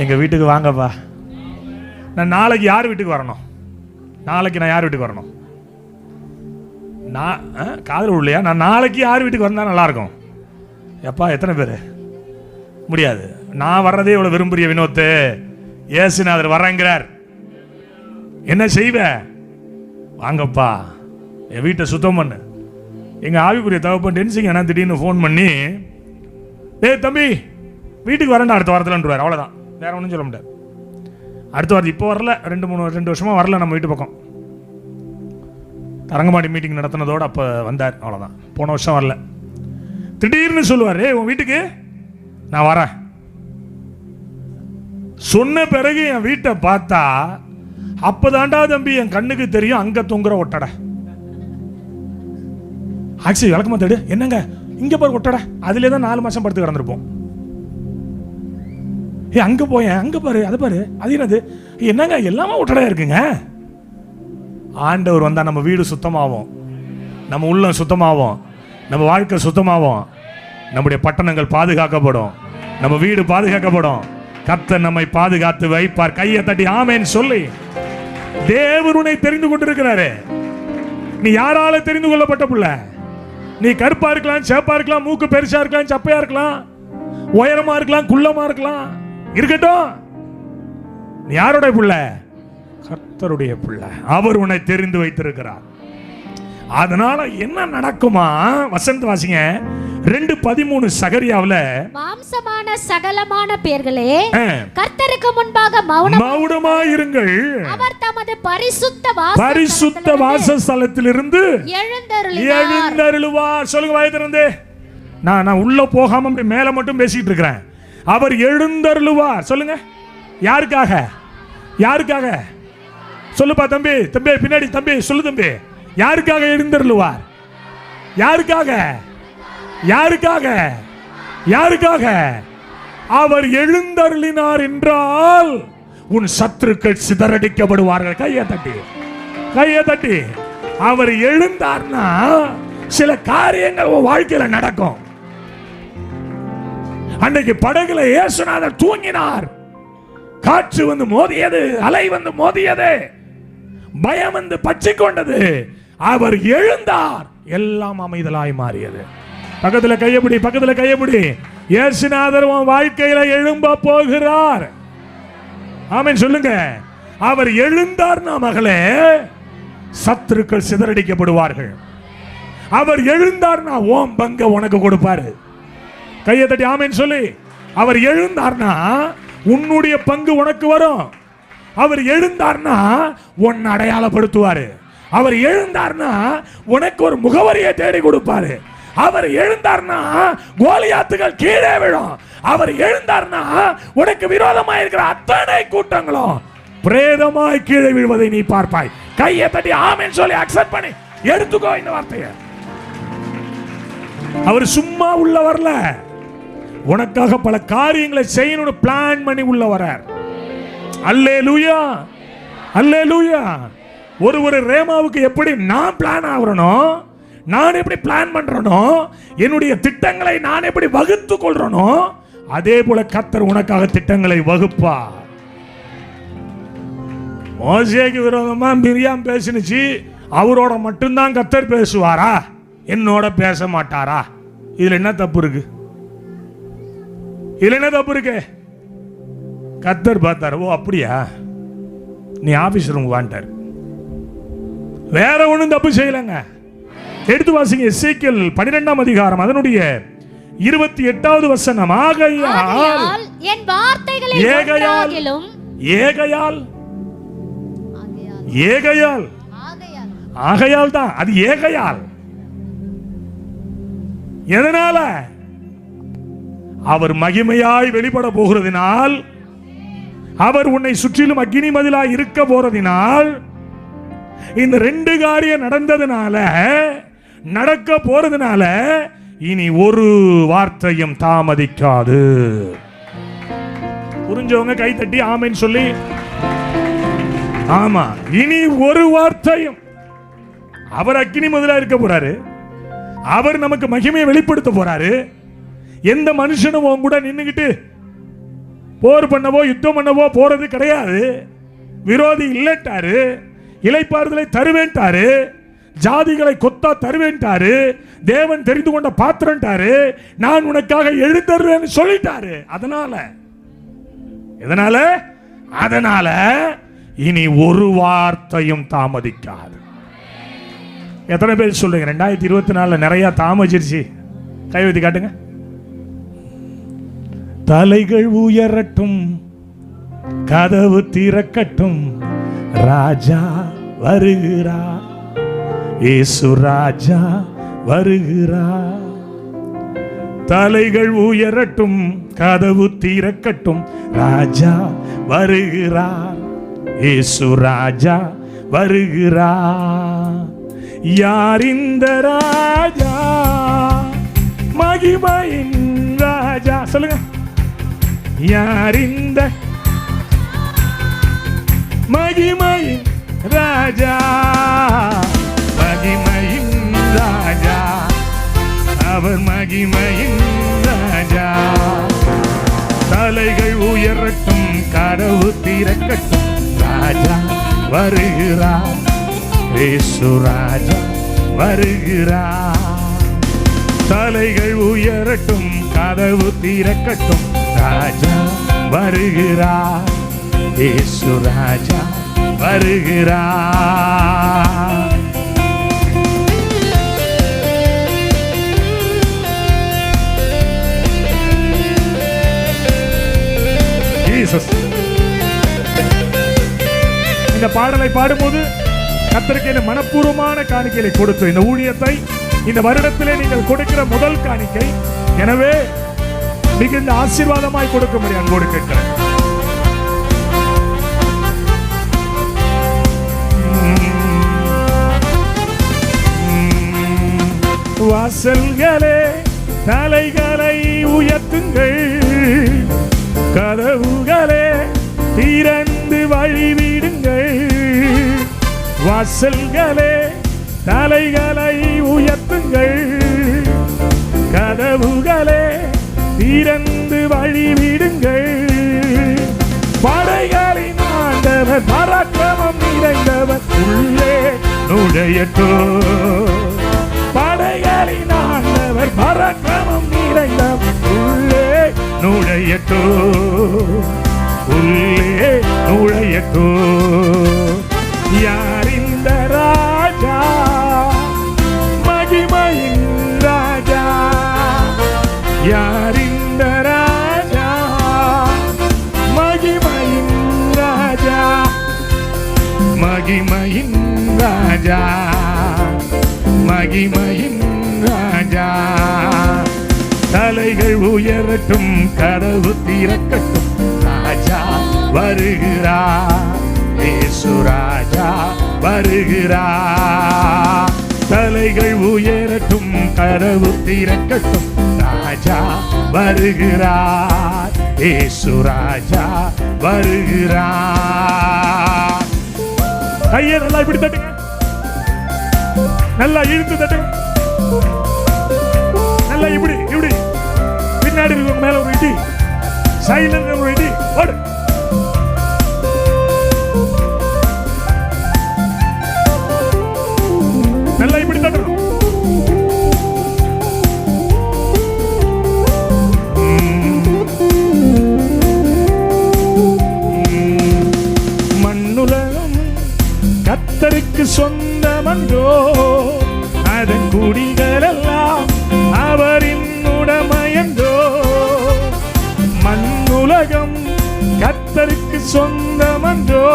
எங்க வீட்டுக்கு வாங்கப்பா. நான் நாளைக்கு யார் வீட்டுக்கு வரணும்? நாளைக்கு நான் யார் வீட்டுக்கு வரணும்? நான் காதல் இல்லையா? நான் நாளைக்கு யார் வீட்டுக்கு வந்தா நல்லா இருக்கும்? எப்பா எத்தனை பேர்? முடியாது. நான் வர்றதே இவ்வளவு விரும்புறிய வினோத்து, ஏசுநாதர் வர்றேங்கிறார். என்ன செய்வ? வாங்கப்பா என் வீட்டை சுத்தம் பண்ணு. எங்க ஆவிக்குரிய தகப்பன் டென்சிங் என்ன திடீர்னு ஃபோன் பண்ணி, டேய் தம்பி வீட்டுக்கு வரேன்டா அடுத்த வாரத்தில், அவ்வளோதான், வேற ஒன்றும் சொல்ல முடியாது. அடுத்த வாரம் இப்போ வரல, 2 வருஷமா வரல நம்ம வீட்டு பக்கம். தரங்கம்பாடி மீட்டிங் நடத்தினதோடு அப்போ வந்தார், அவ்வளோதான். போன வருஷம் வரல. திடீர்னு சொல்லுவார், உன் வீட்டுக்கு நான் வரேன். சொன்ன பிறகு என் வீட்டை பார்த்தா அப்பதாண்டா தம்பி என் கண்ணுக்கு தெரியும் அங்க தொங்குற ஒட்டடை. ஆக்சி விளக்கமா தேடு, என்னங்க இங்க பாரு ஒட்டடை, அதுல தான் 4 மாசம் படுத்து கிடந்திருப்போம். அங்க போயேன், அங்க பாரு, அதை பாரு, அது என்னது, என்னங்க எல்லாமே ஒட்டடையா இருக்குங்க. ஆண்டவர் வந்தா நம்ம வீடு சுத்தமாகும், நம்ம உள்ளம் சுத்தமாகும், நம்ம வாழ்க்கை சுத்தமாகும், நம்முடைய பட்டணங்கள் பாதுகாக்கப்படும், நம்ம வீடு பாதுகாக்கப்படும். கர்த்தர் நம்மை பாதுகாத்து வைப்பார். கையை தட்டி ஆமென் சொல்லி. தேவன் உன்னை தெரிந்து கொண்டிருக்கிறாரு. நீ யாரால தெரிந்து கொள்ளப்பட்ட புள்ள? நீ கருப்பா இருக்கலாம், சேப்பா இருக்கலாம், மூக்கு பெருசா இருக்கலாம், சப்பையா இருக்கலாம், உயரமா இருக்கலாம், குள்ளமா இருக்கலாம், இருக்கட்டும். நீ யாரோட புள்ள? கர்த்தருடைய புள்ள. அவர் உன்னை தெரிந்து வைத்திருக்கிறார். அதனால என்ன நடக்குமா? வசந்த் வாசிங்க 2:13 சகரியாவுல, மாம்சமான சகலமான பேர்களே கர்த்தருக்கு முன்பாக மௌனமா இருங்கள், அவர் தமது பரிசுத்த வாசஸ்தலத்திலிருந்து எழுந்தருளுவார். சொல்லுங்க வாயை திறந்து. நான் உள்ள போகாம மேல மட்டும் பேசிட்டு இருக்கிறேன். அவர் எழுந்தருளுவார். சொல்லுங்க. யாருக்காக? யாருக்காக சொல்லுப்பா தம்பி, தம்பி பின்னாடி தம்பி சொல்லு தம்பி. யாருக்காக எழுந்தருளுவார்? யாருக்காக? யாருக்காக? யாருக்காக? அவர் எழுந்தருளினார் என்றால் உன் சத்துருக்கள் சிதறடிக்கப்படுவார்கள். கையை தட்டி, கையை தட்டி. அவர் எழுந்தார்னா சில காரியங்கள் உன் வாழ்க்கையில நடக்கும். அன்னைக்கு படகுல இயேசுநாதர் தூங்கினார். காற்று வந்து மோதியது, அலை வந்து மோதியது, பயம் வந்து பற்றி கொண்டது. அவர் எழுந்தார், எல்லாம் அமைதலாய் மாறியது. பக்கத்துல கையபிடி, பக்கத்துல கையபிடி. இயேசுநாதர் உன் வாழ்க்கையில எழும்ப போகிறார். ஆமென் சொல்லுங்க. அவர் எழுந்தார்னா மகளே சத்துருக்கள் சிதறடிக்கப்படுவார்கள். அவர் எழுந்தார்னா ஓம் பங்க உனக்கு கொடுப்பாரு. கையை தட்டி ஆமென் சொல்லி. அவர் எழுந்தார்னா உன்னுடைய பங்கு உனக்கு வரும். அவர் எழுந்தார்னா உன்னை அடையாளப்படுத்துவாரு. அவர் எழுந்தார்னா உனக்கு ஒரு முகவரியை தேடி கொடுப்பாரு. அவர் எழுந்தார்னா கோலியாத்துகள் கீழே விழும். அவர் எழுந்தார்னா உனக்கு விரோதமாக இருக்கிற அத்தனை கூட்டங்களும் பிரேதமாய் கீழே விழுவதை நீ பார்ப்பாய். கையை தட்டி ஆமென் சொல்லி அக்செப்ட் பண்ணி எடுத்துக்கோ இந்த வார்த்தையை. அவர் சும்மா உள்ள வரல, உனக்காக பல காரியங்களை செய்யணும்னு பிளான் பண்ணி உள்ள வரார். அல்லேலூயா, அல்லேலூயா. ஒரு ரேமாவுக்கு எப்படி நான் பிளான் ஆகுறனோ, நான் எப்படி பிளான் பண்றனோ, என்னுடைய திட்டங்களை நான் எப்படி வகுத்து கொள்றனோ, அதே போல கர்த்தர் உனக்காக திட்டங்களை வகுப்பா. மோசேக்கு விரோதமா மிரியாம் பேசினுச்சு, அவரோட மட்டும்தான் கர்த்தர் பேசுவாரா, என்னோட பேச மாட்டாரா? இதுல என்ன தப்பு இருக்கு? இதுல என்ன தப்பு இருக்கு? கர்த்தர் பார்த்தாரு, ஓ அப்படியா, நீ ஆபீஸ் ரூம் வாண்டாரு, வேற ஒண்ணும் தப்பு செய்யலங்க. எடுத்து வாசிங்க எசேக்கியேல் 12ஆம் அதிகாரம் அதனுடைய 28வது வசனம். ஆகையால் என் வார்த்தைகளை ஒன்றாகிலும் ஏகையால் ஏகையால் ஆகையால் தான் அது ஏகையால். எதனால? அவர் மகிமையாய் வெளிப்பட போகிறதினால், அவர் உன்னை சுற்றிலும் அக்கினி மதிலாய் இருக்க போறதினால், இந்த ரெண்டு காரியம் நடந்ததுனால, நடக்க போறதுனால இனி ஒரு வார்த்தையும் தாமதிக்காது. புரிஞ்சவங்க கை தட்டி ஆமென் சொல்லி. ஆமா, இனி ஒரு வார்த்தையும். அவர் அக்கினி மதிலா இருக்க போறாரு, அவர் நமக்கு மகிமையை வெளிப்படுத்த போறாரு. எந்த மனுஷனும் உன் கூட நின்னுகிட்டு போர் பண்ணவோ யுத்தம் பண்ணவோ போறது கிடையாது. விரோதி இல்லட்டாரு, இளைப்பாறுதலை தருவேன்ட்டாரு, ஜாதிகளை கொத்தா தருவேன்ட்டாரு, தேவன் தெரிந்து கொண்ட பாத்திரன்ட்டாரு, நான் உனக்காக எழுந்தருவேன்னு சொல்லிட்டாரு. அதனால இனி ஒரு வார்த்தையும் தாமதிக்காது. எத்தனை பேர் சொல்லுங்க 2024 நிறைய தாமதிச்சிருச்சு? கை வைத்து காட்டுங்க. தலைகள் உயரட்டும், கதவு திறக்கட்டும், ராஜா வருகிறார், இயேசு ராஜா வருகிறார். தலைகள் உயரட்டும், கதவு திறக்கட்டும், ராஜா வருகிறார், இயேசு ராஜா வருகிறார். யார் இந்த ராஜா? மகிமையின் ராஜா. சொல்லுங்க, யார் இந்த மகிமையின் ராஜா? மகிமையின் ராஜா, அவர் மகிமையின் ராஜா. தலைகள் உயரட்டும், கதவு திறக்கட்டும், ராஜா வருகிறார், இயேசு ராஜா வருகிறார். தலைகள் உயரட்டும், கதவு திறக்கட்டும், ராஜா வருகிறார், இயேசு ராஜா வருகிறார். இந்த பாடலை பாடும்போது கர்த்தருக்கு மனப்பூர்வமான காணிக்கையை கொடுத்து இந்த ஊழியத்தை இந்த வருடத்திலே நீங்கள் கொடுக்கிற முதல் காணிக்கை. எனவே மிகுந்த ஆசீர்வாதமாய் கொடுக்க முடியும் அன்போடு கேட்கிறேன். வாசல்களே தலைகளை உயர்த்துங்கள், கதவுகளே திறந்து வழிவிடுங்கள். வாசல்களே தலைகளை உயர்த்துங்கள், கதவுகளே திறந்து வழிவிடுங்கள். படைகளின் ஆண்டவர் பராக்கிரமம் நிறைந்தவர் உள்ளே நுழையட்டும். படைகளின் ஆண்டவர் பராக்கிரமம் நிறைந்தவர் உள்ளே நுழையட்டும், உள்ளே நுழையட்டும். யார் இந்த ராஜா? மகிமையின் ராஜா. யார் இந்த ராஜா? மகிமையின் ராஜா. மகிமையின் ராஜா, மகிமையின் ராஜா. தலைகள் உயரட்டும், கதவு திறக்கட்டும், ராஜா வருகிறார், இயேசு ராஜா வருகிறார். தலைகள் உயரட்டும், கதவு திறக்கட்டும், ராஜா வருகிறார், இயேசு ராஜா வருகிறார். கையை நல்லா இப்படி தட்டுங்க, நல்லா இழுத்து தட்டுங்க, நல்லா இப்படி இப்படி. பின்னாடி இருக்க மேல ஒரு இடி, சைலண்ட் ஒரு இடி ஓடு. நல்லா இப்படி தட்டணும். மண்ணுலகம் கர்த்தருக்கு சொந்தமன்றோ, அதன் குடிகள் எல்லாம் அவரின் உடைமையன்றோ. மண்ணுலகம் கர்த்தருக்கு சொந்தமன்றோ,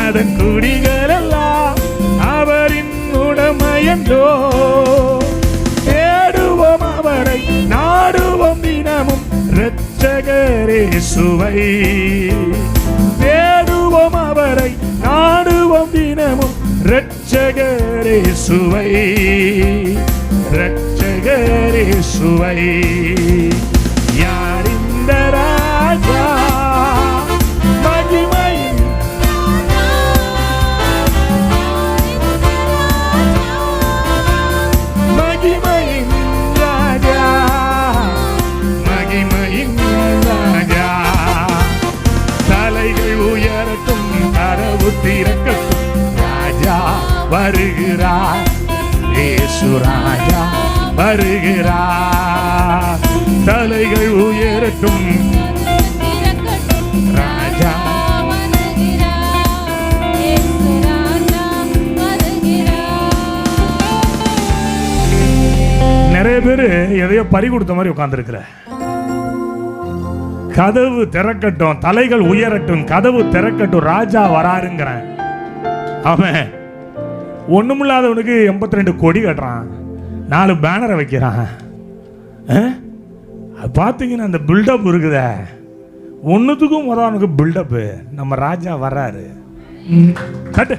அதன் குடிகள் எல்லாம் அவரின் உடைமையன்றோ. தேடுவோம் அவரை, நாடுவோம் தினமும் இரட்சகரே சுவை. தேடுவோம் அவரை, நாடுவோம் தினமும் இரட்சகரே சுவை, இரட்சகரே சுவை. யார் இந்த ராஜா? மகிமையின் மகிமையின் ராஜா, மகிமையின் ராஜா. தலைகள் உயரட்டும், கதவு திறக்கட்டும், ராஜா வருகிறார், இயேசு ராஜா வருகிறார். தலைகள் உயரட்டும், ராஜா நிறைய பேரு எதையோ பறி கொடுத்த மாதிரி உட்கார்ந்துருக்கிற. கதவு திறக்கட்டும், தலைகள் உயரட்டும், கதவு திறக்கட்டும், ராஜா வராருங்கிறேன். அவன் ஒண்ணுமில்லாதவனுக்கு 82 கொடி கட்டுறான், 4 பேனரை வைக்கிறான். பார்த்தீங்கன்னா அந்த பில்டப் இருக்குத, ஒன்னுத்துக்கும் முதவனுக்கு பில்டப்பு. நம்ம ராஜா வர்றாரு. கட்டு.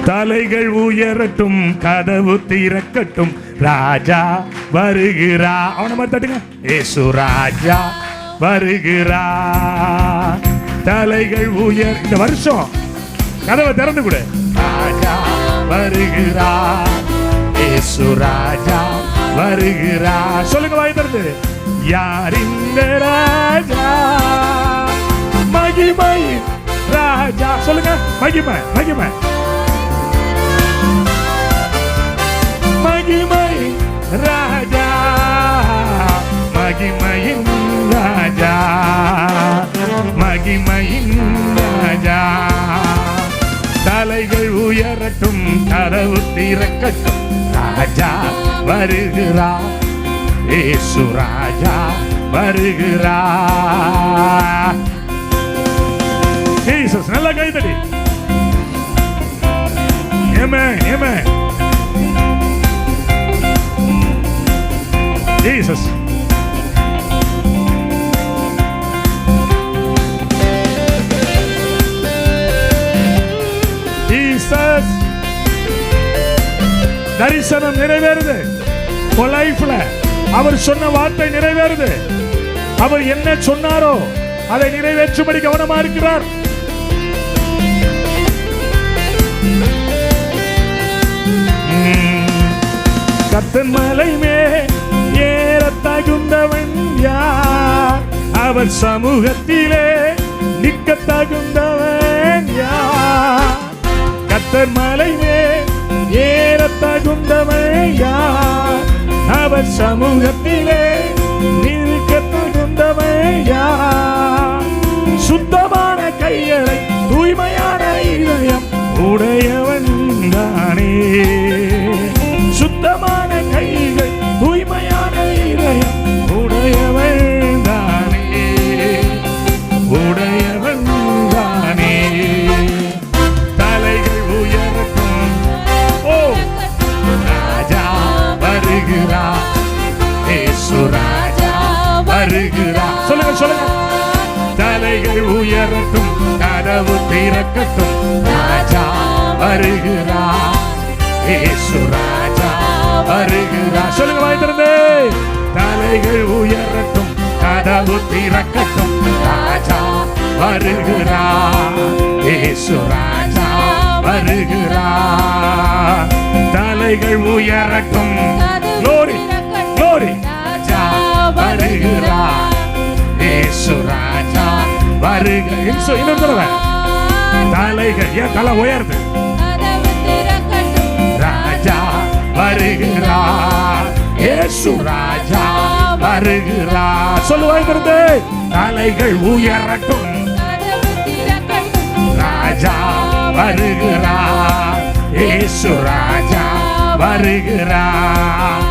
தலைகள் உயரட்டும், கதவு திறக்கட்டும், ராஜா வருகிறா. அவனை மாதிரி தட்டுங்க. இயேசு ராஜா வருகிறா. தலைகள் உயர். இந்த வருஷம் கதவை திறந்து கொடு. ராஜா வருகிறா, இயேசு ராஜா வருகிறா. சொல்லுங்க வாய் திறந்து. யார் இந்த ராஜா? மகிமை ராஜா. சொல்லுங்க மகிமை, மகிமை, மகிமை ராஜா, மகிமையின் ராஜா, மகிமையின் ராஜா. தலைகள் உயரட்டும், கதவு திறக்கட்டும், ராஜா வருகிறா, இயேசு ராஜா வருகிறா. ஜீசஸ். நல்ல கைதடி. ஆமென், ஆமென். Jesus. Jesus. தரிசனம் நிறைவேறுது. உன் லைஃப்ல அவர் சொன்ன வார்த்தை நிறைவேறுது. அவர் என்ன சொன்னாரோ அதை நிறைவேற்றும்படி கவனமா இருக்கிறார். கர்த்தர் மலை மேல் ஏற தகுந்தவன் யார்? அவர் சமூகத்திலே நிற்க தகுந்தவன் யார்? கர்த்தர் மலை மேல் ஏற தகுந்தவன் யார்? அவர் சமூகத்திலே நிற்க தகுந்தவன் யார்? சுத்தமான கைகளை, தூய்மையான இதயம் உடையவன் தானே. சுத்தமான கைகள், தூய்மையான இதயம் உடையவன் தானே, உடையவன் தானே. தலைகள் உயரட்டும், ஓ ராஜா வருகிறார். வருகிறார். சொல்லுங்க சொல்லுங்க. தலைகள் உயரட்டும், கதவு திறக்கட்டும், ராஜா வருகிறார், இயேசு ராஜா வருகிறார். சொல்லுங்க வாய் திறந்து. தலைகள் உயரட்டும், கதவு திறக்கட்டும், ராஜா வருகிறார், இயேசு ராஜா வருகிறார். தலைகள் உயரட்டும், glory glory, ராஜா வருகிறார், இயேசு ராஜா வருகிறார். இன்னொரு தடவை. தலைகள் ஏன் தலை உயர்ந்து, ராஜா வருகிறார், இயேசு ராஜா வருகிறார். சொல்லுவாய்கிறது. தலைகள் உயரட்டும், ராஜா வருகிறார், இயேசு ராஜா வருகிறார்.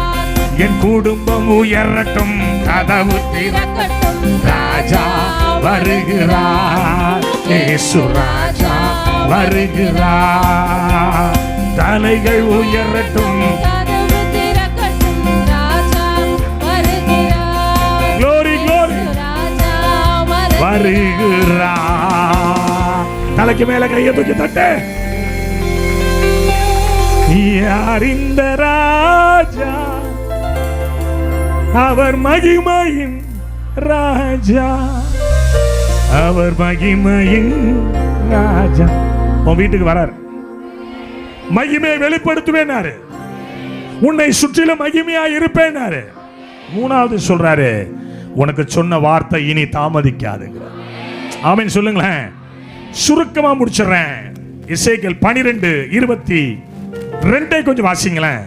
என் குடும்பம் உயரட்டும், கதவு திறக்கட்டும், ராஜா வருகிறார், இயேசு ராஜா வருகிறார். தலைகள் உயரட்டும், glory glory, வருகிறார். தலைக்கு மேல கையை தூக்கி தட்டு. யார் இந்த ராஜா? அவர் மகிமையின் ராஜா, அவர் மகிமையின் ராஜா. உன் வீட்டுக்கு வரார், மகிமையை வெளிப்படுத்துவேனாரு, உன்னை சுற்றிலும் மகிமையா இருப்பேனாரு. மூணாவது சொல்றாரு, உனக்கு சொன்ன வார்த்தை இனி தாமதிக்காதுங்க. ஆமென் சொல்லுங்களேன். சுருக்கமா முடிச்சிடுறேன். எசேக்கியேல் 12:22 கொஞ்சம் வாசிங்களேன்.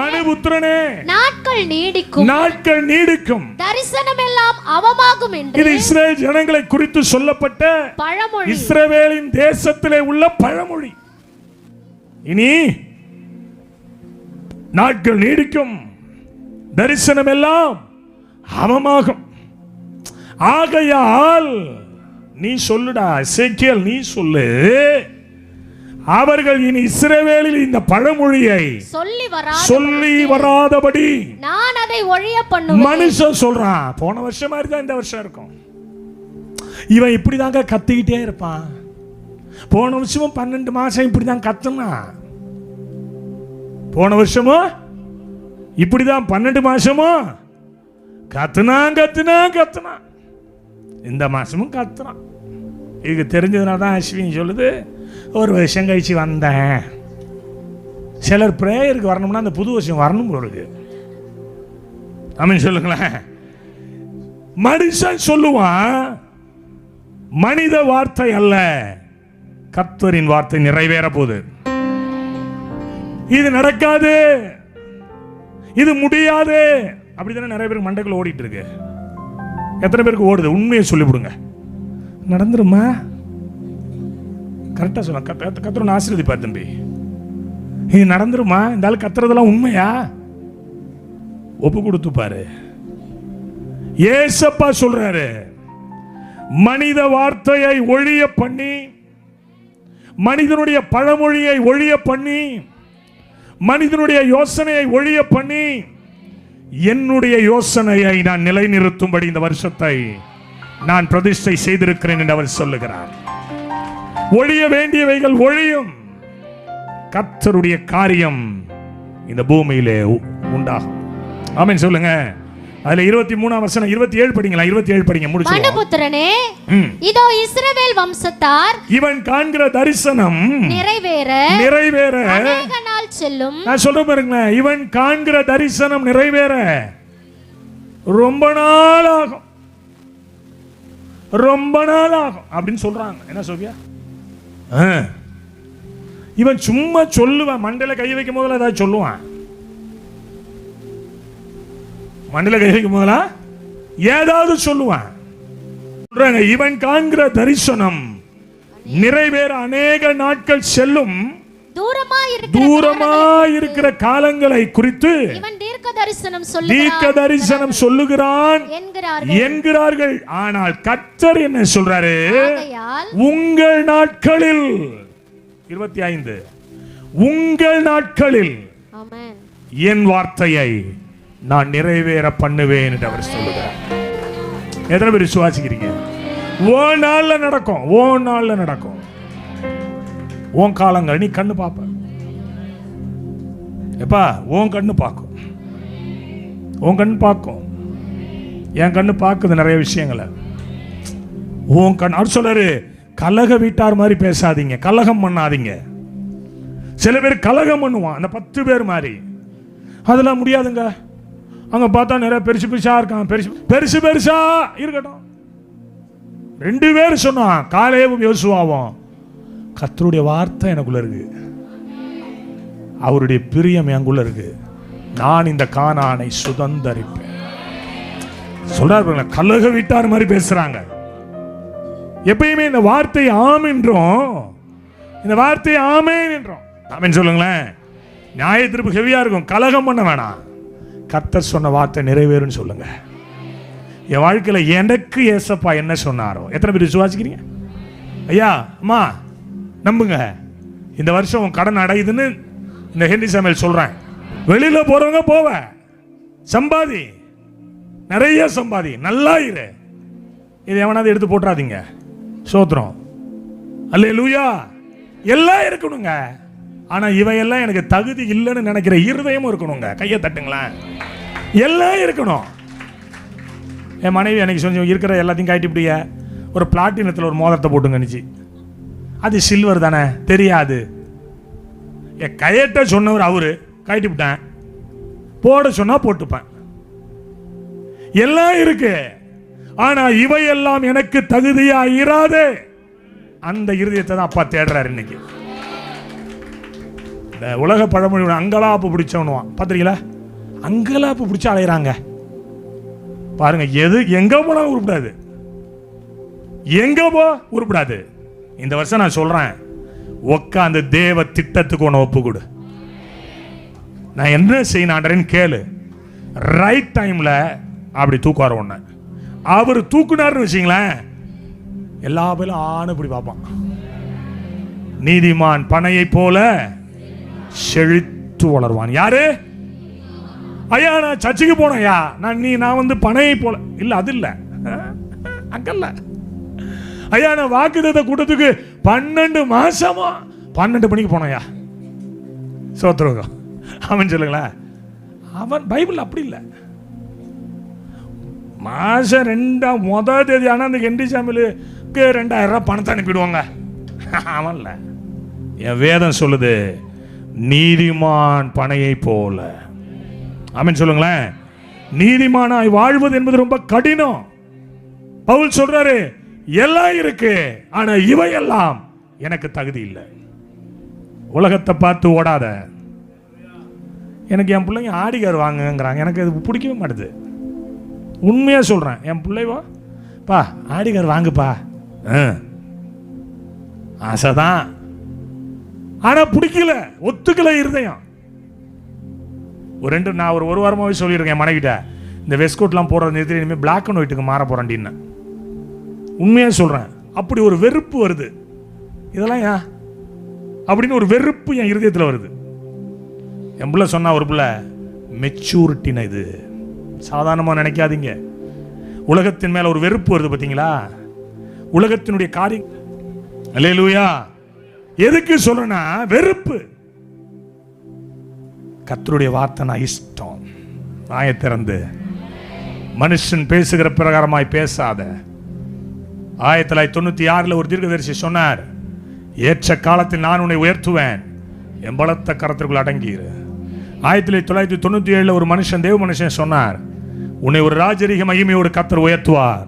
மனுபுத்திரனே, நாட்கள் நீடிக்கும், நாட்கள் நீடிக்கும், தரிசனம் எல்லாம் அவமாகும் என்று இது இஸ்ரவேல் ஜனங்களை குறித்து சொல்லப்பட்ட பழமொழி, இஸ்ரவேலின் தேசத்திலே உள்ள பழமொழி. இனி நாட்கள் நீடிக்கும், தரிசனம் எல்லாம் அவமாகும். ஆகையால் நீ சொல்லுடா எசேக்கியேல், நீ சொல்லு, அவர்கள் இனி இஸ்ரவேலில் இந்த பழமொழியை சொல்லி வராதபடி நான் அதை ஒழிய பண்ணுவேன். மனுஷன் சொல்றான், போன வருஷம் மாதிரி தான் இந்த வருஷம் இருக்கும். இவன் இப்படிதாங்க கத்திக்கிட்டே இருப்பான். போன வருஷமும் 12 மாசம் இப்படிதான் கத்துனான். போன வருஷமும் இப்படிதான் 12 மாசமும் கத்துனான் கத்துனான் கத்துனான். இந்த மாசமும் கத்துனான். இதுக்கு தெரிஞ்சதுனால தான் அஸ்வினி சொல்லுது, ஒரு வருஷம் கழிச்சு வந்தேன். சிலர் பிரேயருக்கு வரணும்னா அந்த புது வருஷம் வரணும் போறது. ஆமென் சொல்லுங்களேன். மனுஷன் சொல்லுவான், மனித வார்த்தை அல்ல, கர்த்தரின் வார்த்தை நிறைவேற போகுது. இது நடக்காது, இது முடியாது, அப்படித்தானே நிறைய பேருக்கு மண்டைக்குள்ள ஓடிட்டு இருக்கு. எத்தனை பேருக்கு ஓடுது? உண்மையை சொல்லிவிடுங்க. நடந்துருமா? கரெக்டா சொன்ன. கத்திர ஆசீர்வதிப்பார் தம்பி. இது நடந்துருமா? இந்த ஆள் கத்துறதெல்லாம் உண்மையா? ஒப்பு கொடுத்து பாரு. ஏசப்பா சொல்றாரு, மனித வார்த்தையை ஒழிய பண்ணி, மனிதனுடைய பழமொழியை ஒழிய பண்ணி, மனிதனுடைய யோசனையை ஒழிய பண்ணி, என்னுடைய யோசனையை நான் நிலைநிறுத்தும்படி இந்த வருஷத்தை நான் பிரதிஷ்டை செய்திருக்கிறேன் என்று அவர் சொல்லுகிறார். ஒழிய வேண்டியவைகள் ஒழியும். கர்த்தருடைய காரியம் இந்த பூமியிலே உண்டாகும். ஆமென் சொல்லுங்க. அதுல 23ஆம் வசனம் 27 படிங்களா? 27 படிங்க முடிச்சு. மனுபுத்திரனே, இதோ இஸ்ரவேல் வம்சத்தார் இவன் காண்கிற தரிசனம் நிறைவேற அநேக நாள் செல்லும். நான் சொல்றேன் பாருங்க, இவன் காண்கிற தரிசனம் நிறைவேற ரொம்ப நாள் ஆகும், ரொம்ப நாள் ஆகும் அப்படின்னு சொல்றாங்க. என்ன சொல்றியா? இவன் சும்மா சொல்லுவான், மண்டையில கை வைக்கும் போதுல ஏதாவது சொல்லுவான். மண்டையில கை வைக்கும் போதுல ஏதாவது சொல்லுவான். சொல்றாங்க, இவன் காண்கிற தரிசனம் நிறைவேற அநேக நாட்கள் செல்லும். தூரமா இருக்கிற காலங்களை குறித்து இவன் தீர்க்க தரிசனம் சொல்லுகிறான் என்கிறார்கள். ஆனால் கர்த்தர் என்ன சொல்றாரு? உங்கள் நாட்களில் 25 உங்கள் நாட்களில் என் வார்த்தையை நான் நிறைவேற பண்ணுவேன் என்று அவர் சொல்லுகிறார். எத்தனை பேர் விசுவாசிக்கிறீங்க? ஓ நாள்ல நடக்கும், ஓ நாள்ல நடக்கும். உன் காலங்கள் நீ கண்ணு பார்ப்ப, எப்பா உன் கண்ணு பார்க்கும், உன் கண்ணு பார்க்கும். என் கண்ணு பார்க்குது நிறைய விஷயங்களை. உன் கண் அவர் சொல்றாரு, கலக வீட்டார் மாதிரி பேசாதீங்க, கலகம் பண்ணாதீங்க. சில பேர் கலகம் பண்ணுவான், அந்த 10 பேர் மாதிரி. அதெல்லாம் முடியாதுங்க. அங்க பார்த்தா நிறைய பெருசு பெருசா இருக்கான், பெருசு பெருசா இருக்கட்டும். 2 பேர் சொன்னான், காலேபும் யோசுவாவும். கர்த்தருடைய வார்த்தை எனக்குள்ள இருக்கு, அவருடைய பிரியம் எனக்குள்ள இருக்கு. நான் இந்த கானானை சுதந்தரிப்பேன் சொல்றாரு. கலக வீட்டார் மாதிரி பேசுறாங்க. எப்பயுமே இந்த வார்த்தை ஆம் என்றும், இந்த வார்த்தை ஆமேன் என்றும். ஆமேன் சொல்லுங்களேன். நியாய தீர்ப்பு ஹெவியா இருக்கும், கலகம் பண்ண வேணாம். கர்த்தர் சொன்ன வார்த்தை நிறைவேறும்னு சொல்லுங்க. என் வாழ்க்கையில எனக்கு ஏசப்பா என்ன சொன்னாரோ. எத்தனை பேர் விசுவாசிக்கிறீங்க? ஐயா அம்மா நம்புங்க, இந்த வருஷம் உன் கடன் அடையுதுன்னு இந்த ஹென்றி சாமுவேல் சொல்றேன். வெளியில போறவங்க போவ, சம்பாதி, நிறைய சம்பாதி, நல்லா இரு. இது எவனாவது எடுத்து போட்டுறாதீங்க. சோத்திரம், அல்லேலூயா. எல்லாம் இருக்கணுங்க. ஆனா இவையெல்லாம் எனக்கு தகுதி இல்லைன்னு நினைக்கிற இருதயமும் இருக்கணுங்க. கையை தட்டுங்களேன். எல்லாம் இருக்கணும். என் மனைவி எனக்கு கொஞ்சம் இருக்கிற எல்லாத்தையும் காட்டிவிட்டிய, ஒரு பிளாட்டினத்தில் ஒரு மோதிரத்தை போட்டுங்க நினைச்சு. அது சில்வர் தானே, தெரியாது. என் கையட்ட சொன்னவர் அவரு, காட்டி விட்டேன். போட சொன்னா போட்டுப்பேன். எல்லாம் இருக்கு. ஆனா இவையெல்லாம் எனக்கு தகுதியா இராது. அந்த இருதயத்தை தான் அப்பா தேடுறாரு இன்னைக்கு. இந்த உலக பழமொழி அங்கலாப்பு பிடிச்சவனுவான், பார்த்துருக்கீங்களா? அங்கலாப்பு பிடிச்ச அலையிறாங்க பாருங்க. எது எங்க போனாலும் உருப்படாது, எங்க போ உருப்படாது. இந்த வருஷம் நான் சொல்றேன், உட்காந்து தேவ திட்டத்துக்கு ஒன்று ஒப்பு கொடு. நான் என்ன செய்யணும் கேளு. ரைட் டைம்ல அப்படி தூக்குவார் ஒண்ணு. அவர் தூக்குனாருன்னு வச்சுங்களேன், எல்லா பேரும் ஆணு இப்படி பார்ப்பான். நீதிமான் பனையை போல செழித்து வளருவான். யாரு? ஐயா நான் சர்ச்சுக்கு போனையா, நான் வந்து பனையை போல இல்ல, அது இல்ல, அங்கல்ல. ஐயா நான் வாக்குத்தத்த கூட்டத்துக்கு 12 மாசமா 12 மணிக்கு போனையா. சோத்திரம் அவன் சொல்லுங்களேன். அவன் பைபிள் அப்படி இல்லை. மாசம் 2ஆம் தேதி ஆனா அந்த ஹென்றி சாமுவேலுக்கு 2000 ரூபாய் பணத்தை அனுப்பிடுவாங்க. அவன்ல என் வேதம் சொல்லுது, நீதிமான் பனையை போல. ஆமென் சொல்லுங்களேன். நீதிமானாய் வாழ்வது என்பது ரொம்ப கடினம். பவுல் சொல்றாரு, எல்லாம் இருக்கு, ஆனா இவையெல்லாம் எனக்கு தகுதி இல்லை. உலகத்தை பார்த்து ஓடாத. எனக்கு என் பிள்ளைங்க ஆடிகார் வாங்குங்கிறாங்க, எனக்கு அது பிடிக்கவே மாட்டுது. உண்மையா சொல்றேன். என் பிள்ளைவா பா ஆடிகார் வாங்குப்பா, ஆசைதான், ஆனா பிடிக்கல, ஒத்துக்கல இருதயம். நான் ஒரு வாரமாவே சொல்லியிருக்கேன் மனைவிட்ட, இந்த வெஸ்கோட்லாம் போடுறது நிறுத்தி இனிமேல் பிளாக் அண்ட் ஒயிட்டுக்கு மாற போறேன். உண்மையா சொல்றேன். அப்படி ஒரு வெறுப்பு வருது. இதெல்லாம் ஏன் அப்படின்னு ஒரு வெறுப்பு என் இருதயத்தில் வருது. என் பிள்ளை சொன்னா, ஒரு பிள்ளை மெச்சூரிட்டினா இது சாதாரணமாக நினைக்காதீங்க. உலகத்தின் மேல ஒரு வெறுப்பு வருது பார்த்தீங்களா? உலகத்தினுடைய காரியம். அல்லேலூயா. எதுக்கு சொல்றேன்னா வெறுப்பு. கர்த்தருடைய வார்த்தை நான் இஷ்டம். வாயை திறந்து மனுஷன் பேசுகிற பிரகாரமாய் பேசாத. 1996 ஒரு தீர்க்கதரிசி சொன்னார், ஏற்ற காலத்தில் நான் உன்னை உயர்த்துவேன், என் பலத்த கரத்திற்குள் அடங்கியிரு. 1997 ஒரு மனுஷன், தேவ மனுஷன் சொன்னார், உன்னை ஒரு ராஜரீக மகிமையோடு கர்த்தர் உயர்த்துவார்,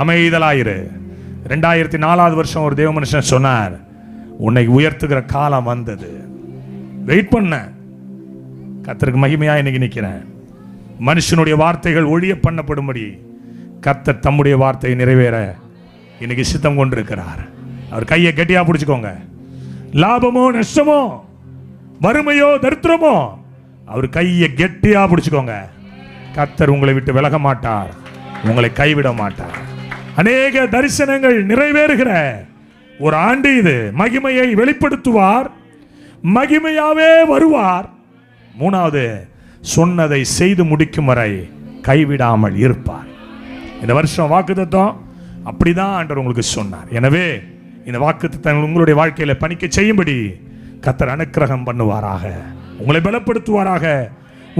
அமைதலாயிரு. 2004 வருஷம் ஒரு தேவ மனுஷன் சொன்னார், உன்னை உயர்த்துகிற காலம் வந்தது, வெயிட் பண்ண. கர்த்தருக்கு மகிமையா இன்னைக்கு நிற்கிறேன். மனுஷனுடைய வார்த்தைகள் ஒழிய பண்ணப்படும்படி கர்த்தர் தம்முடைய வார்த்தையை நிறைவேற இன்னைக்கு சித்தம் கொண்டிருக்கிறார். அவர் கையை கெட்டியா பிடிச்சுக்கோங்க. லாபமோ நஷ்டமோ, வறுமையோ தரித்திரமோ, அவர் கையை கெட்டியா பிடிச்சுக்கோங்க. கர்த்தர் உங்களை விட்டு விலக மாட்டார், உங்களை கைவிட மாட்டார். அநேக தரிசனங்கள் நிறைவேறுகிற ஒரு ஆண்டு இது. மகிமையை வெளிப்படுத்துவார், மகிமையாவே வருவார். 3வது சொன்னதை செய்து முடிக்கும் வரை கைவிடாமல் இருப்பார். இந்த வருஷம் வாக்குத்தத்தம் அப்படிதான் ஆண்டவர் உங்களுக்கு சொன்னார். எனவே இந்த வாக்குத்தத்தம் உங்களுடைய வாழ்க்கையில பணிக்க செய்யும்படி கர்த்தர் அனுக்கிரகம் பண்ணுவாராக, உங்களை பலப்படுத்துவாராக,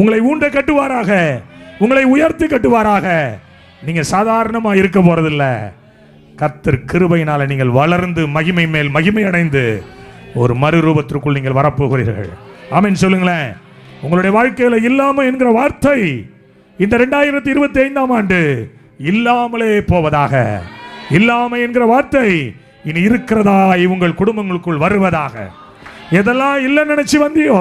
உங்களை ஊண்ட கட்டுவாராக, உங்களை உயர்த்தி கட்டுவாராக. நீங்க சாதாரணமா இருக்க போறதில்ல. கர்த்தர் கிருபையினால நீங்கள் வளர்ந்து மகிமை மேல் மகிமை அடைந்து ஒரு மறுரூபத்திற்குள் நீங்கள் வரப்போகிறீர்கள். ஆமென் சொல்லுங்களேன். உங்களுடைய வாழ்க்கையில இல்லாம என்கிற வார்த்தை இந்த 2025ஆம் ஆண்டு இல்லாமலே போவதாக. இல்லாம என்கிற வார்த்தை இனி இருக்கிறதா உங்கள் குடும்பங்களுக்குள் வருவதாக. எதெல்லாம் இல்லை நினைச்சு வந்தியோ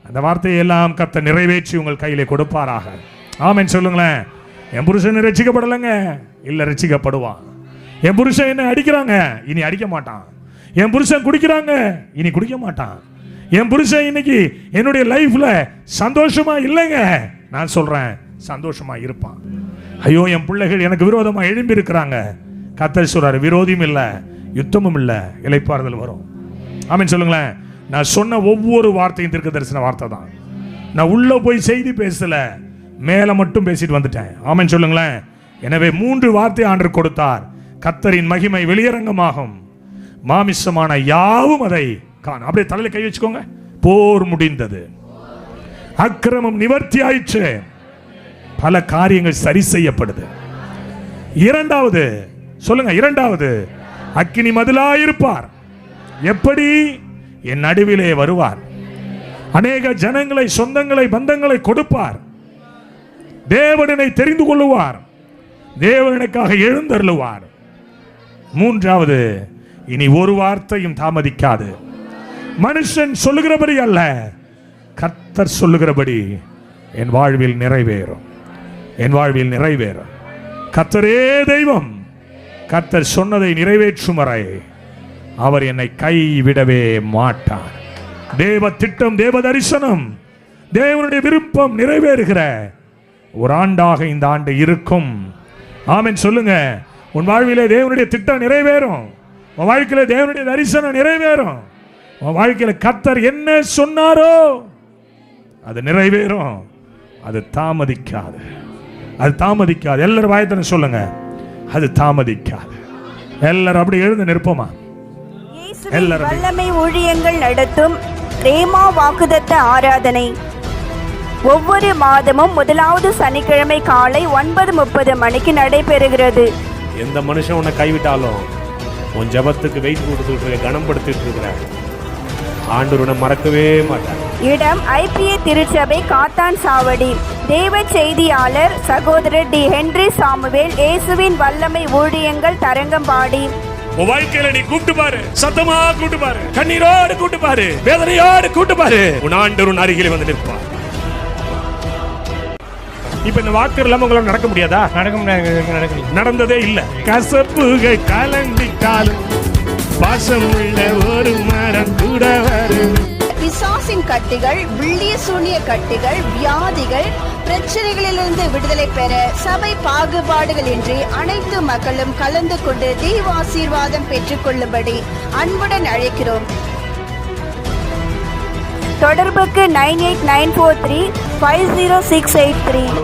அந்த வார்த்தையை எல்லாம் கர்த்தர் நிறைவேற்றி உங்கள் கையிலே கொடுப்பாராக. ஆமென் சொல்லுங்களேன். என் புருஷன் ரட்சிக்கப்படலைங்க, இல்ல ரட்சிக்கப்படுவான். என் புருஷன் என்ன அடிக்கிறாங்க, இனி அடிக்க மாட்டான். என் புருஷன் குடிக்கிறாங்க, இனி குடிக்க மாட்டான். என் புருஷன் இன்னைக்கு என்னுடைய லைஃப்ல சந்தோஷமா இல்லைங்க, நான் சொல்றேன் சந்தோஷமா இருப்பான். ஐயோ என் பிள்ளைகள் எனக்கு விரோதமா எழும்பி இருக்கிறாங்க, கர்த்தர் சொல்றாரு விரோதியும் இல்லை யுத்தமும் இல்லை, இளைப்பாறுதல் வரும். ஆமென் சொல்லுங்களேன். நான் சொன்ன ஒவ்வொரு வார்த்தையும் தீர்க்க தரிசன வார்த்தை தான். நான் உள்ள போய் செய்தி பேசல, மேல மட்டும் பேசிட்டு வந்துட்டேன். ஆமென் சொல்லுங்களேன். எனவே 3 வார்த்தை ஆண்டவர் கொடுத்தார். கர்த்தரின் மகிமை வெளியரங்கமாகும், மாமிசமான யாவும் அதை காண. அப்படியே தலையில கை வச்சுக்கோங்க. போர் முடிந்தது, அக்கிரமம் நிவர்த்தி ஆயிற்று, பல காரியங்கள் சரி செய்யப்படுது. இரண்டாவது சொல்லுங்க, இரண்டாவது அக்கினி மதிலாயிருப்பார். எப்படி? என் நடுவிலே வருவார். அநேக ஜனங்களை, சொந்தங்களை, பந்தங்களை கொடுப்பார். தேவனை தெரிந்து கொள்ளுவார். தேவனுக்காக எழுந்தருளுவார். மூன்றாவது, இனி ஒரு வார்த்தையும் தாமதிக்காது. மனுஷன் சொல்லுகிறபடி அல்ல, கர்த்தர் சொல்லுகிறபடி என் வாழ்வில் நிறைவேறும். என் வாழ்வில் நிறைவேறும். கர்த்தரே தெய்வம். கர்த்தர் சொன்னதை நிறைவேற்றும் வரை அவர் என்னை கைவிடவே மாட்டார். தேவ திட்டம், தேவ தரிசனம், தேவனுடைய விருப்பம் நிறைவேறுகிற ஒரு ஆண்டாக இந்த ஆண்டு இருக்கும். ஆமென் சொல்லுங்க. உன் வாழ்விலே தேவனுடைய திட்டம் நிறைவேறும். உன் வாழ்க்கையில தேவனுடைய தரிசனம் நிறைவேறும். உன் வாழ்க்கையில கர்த்தர் என்ன சொன்னாரோ அது நிறைவேறும். அது தாமதிக்காது. அது தாமதிக்காது. எல்லாரும் வாயத்தனை சொல்லுங்க, அது தாமதிக்காது. எல்லாரும் அப்படி எழுந்து நிற்போமா? வல்லமை ஊழியங்கள் நடத்தும் ரேமா வாக்குத்தத்த ஆராதனை ஒவ்வொரு மாதமும் முதலாவது சனிக்கிழமை காலை 9:30 மணிக்கு நடைபெறுகிறது. எந்த மனுஷன் உன்னை கைவிட்டாலும் உன் ஜபத்துக்கு வெயிட் கொடுத்துட்டு இருக்க, கனப்படுத்திட்டு இருக்கிற ஆண்டவரை மறக்கவே மாட்டார். இடம் ஐபிஏ திருச்சபை, காத்தான் சாவடி. தேவ செய்தியாளர் சகோதரர் டி ஹென்றி சாமுவேல். இயேசுவின் வல்லமை ஊழியங்கள், தரங்கம்பாடி. உன் வாழ்க்கையில நீ கூப்பிட்டு பாரு, சத்தமா கூப்பிட்டு பாரு, கண்ணீரோடு கூப்பிட்டு பாரு, வேதனையோடு கூப்பிட்டு பாரு. உன் ஆண்டவர் உன் அருகிலே வந்து நிற்பார். இப்ப இந்த வாக்கு இல்லாம உங்களால நடக்க முடியாதா? நடக்க முடியாது. நடந்ததே இல்ல. கசப்புகள் கலந்திட்டாலும் பாசம் உள்ள ஒரு மரம் கூட வரும். பிசாசின் கட்டிகள், வில்லிய சூனிய கட்டிகள், வியாதிகள், பிரச்சனைகளிலிருந்து விடுதலை பெற சபை பாகுபாடுகள் இன்றி அனைத்து மக்களும் கலந்து கொண்டு தெய்வ ஆசீர்வாதம் பெற்றுக் கொள்ளும்படி அன்புடன் அழைக்கிறோம். தொடர்புக்கு 9894350683.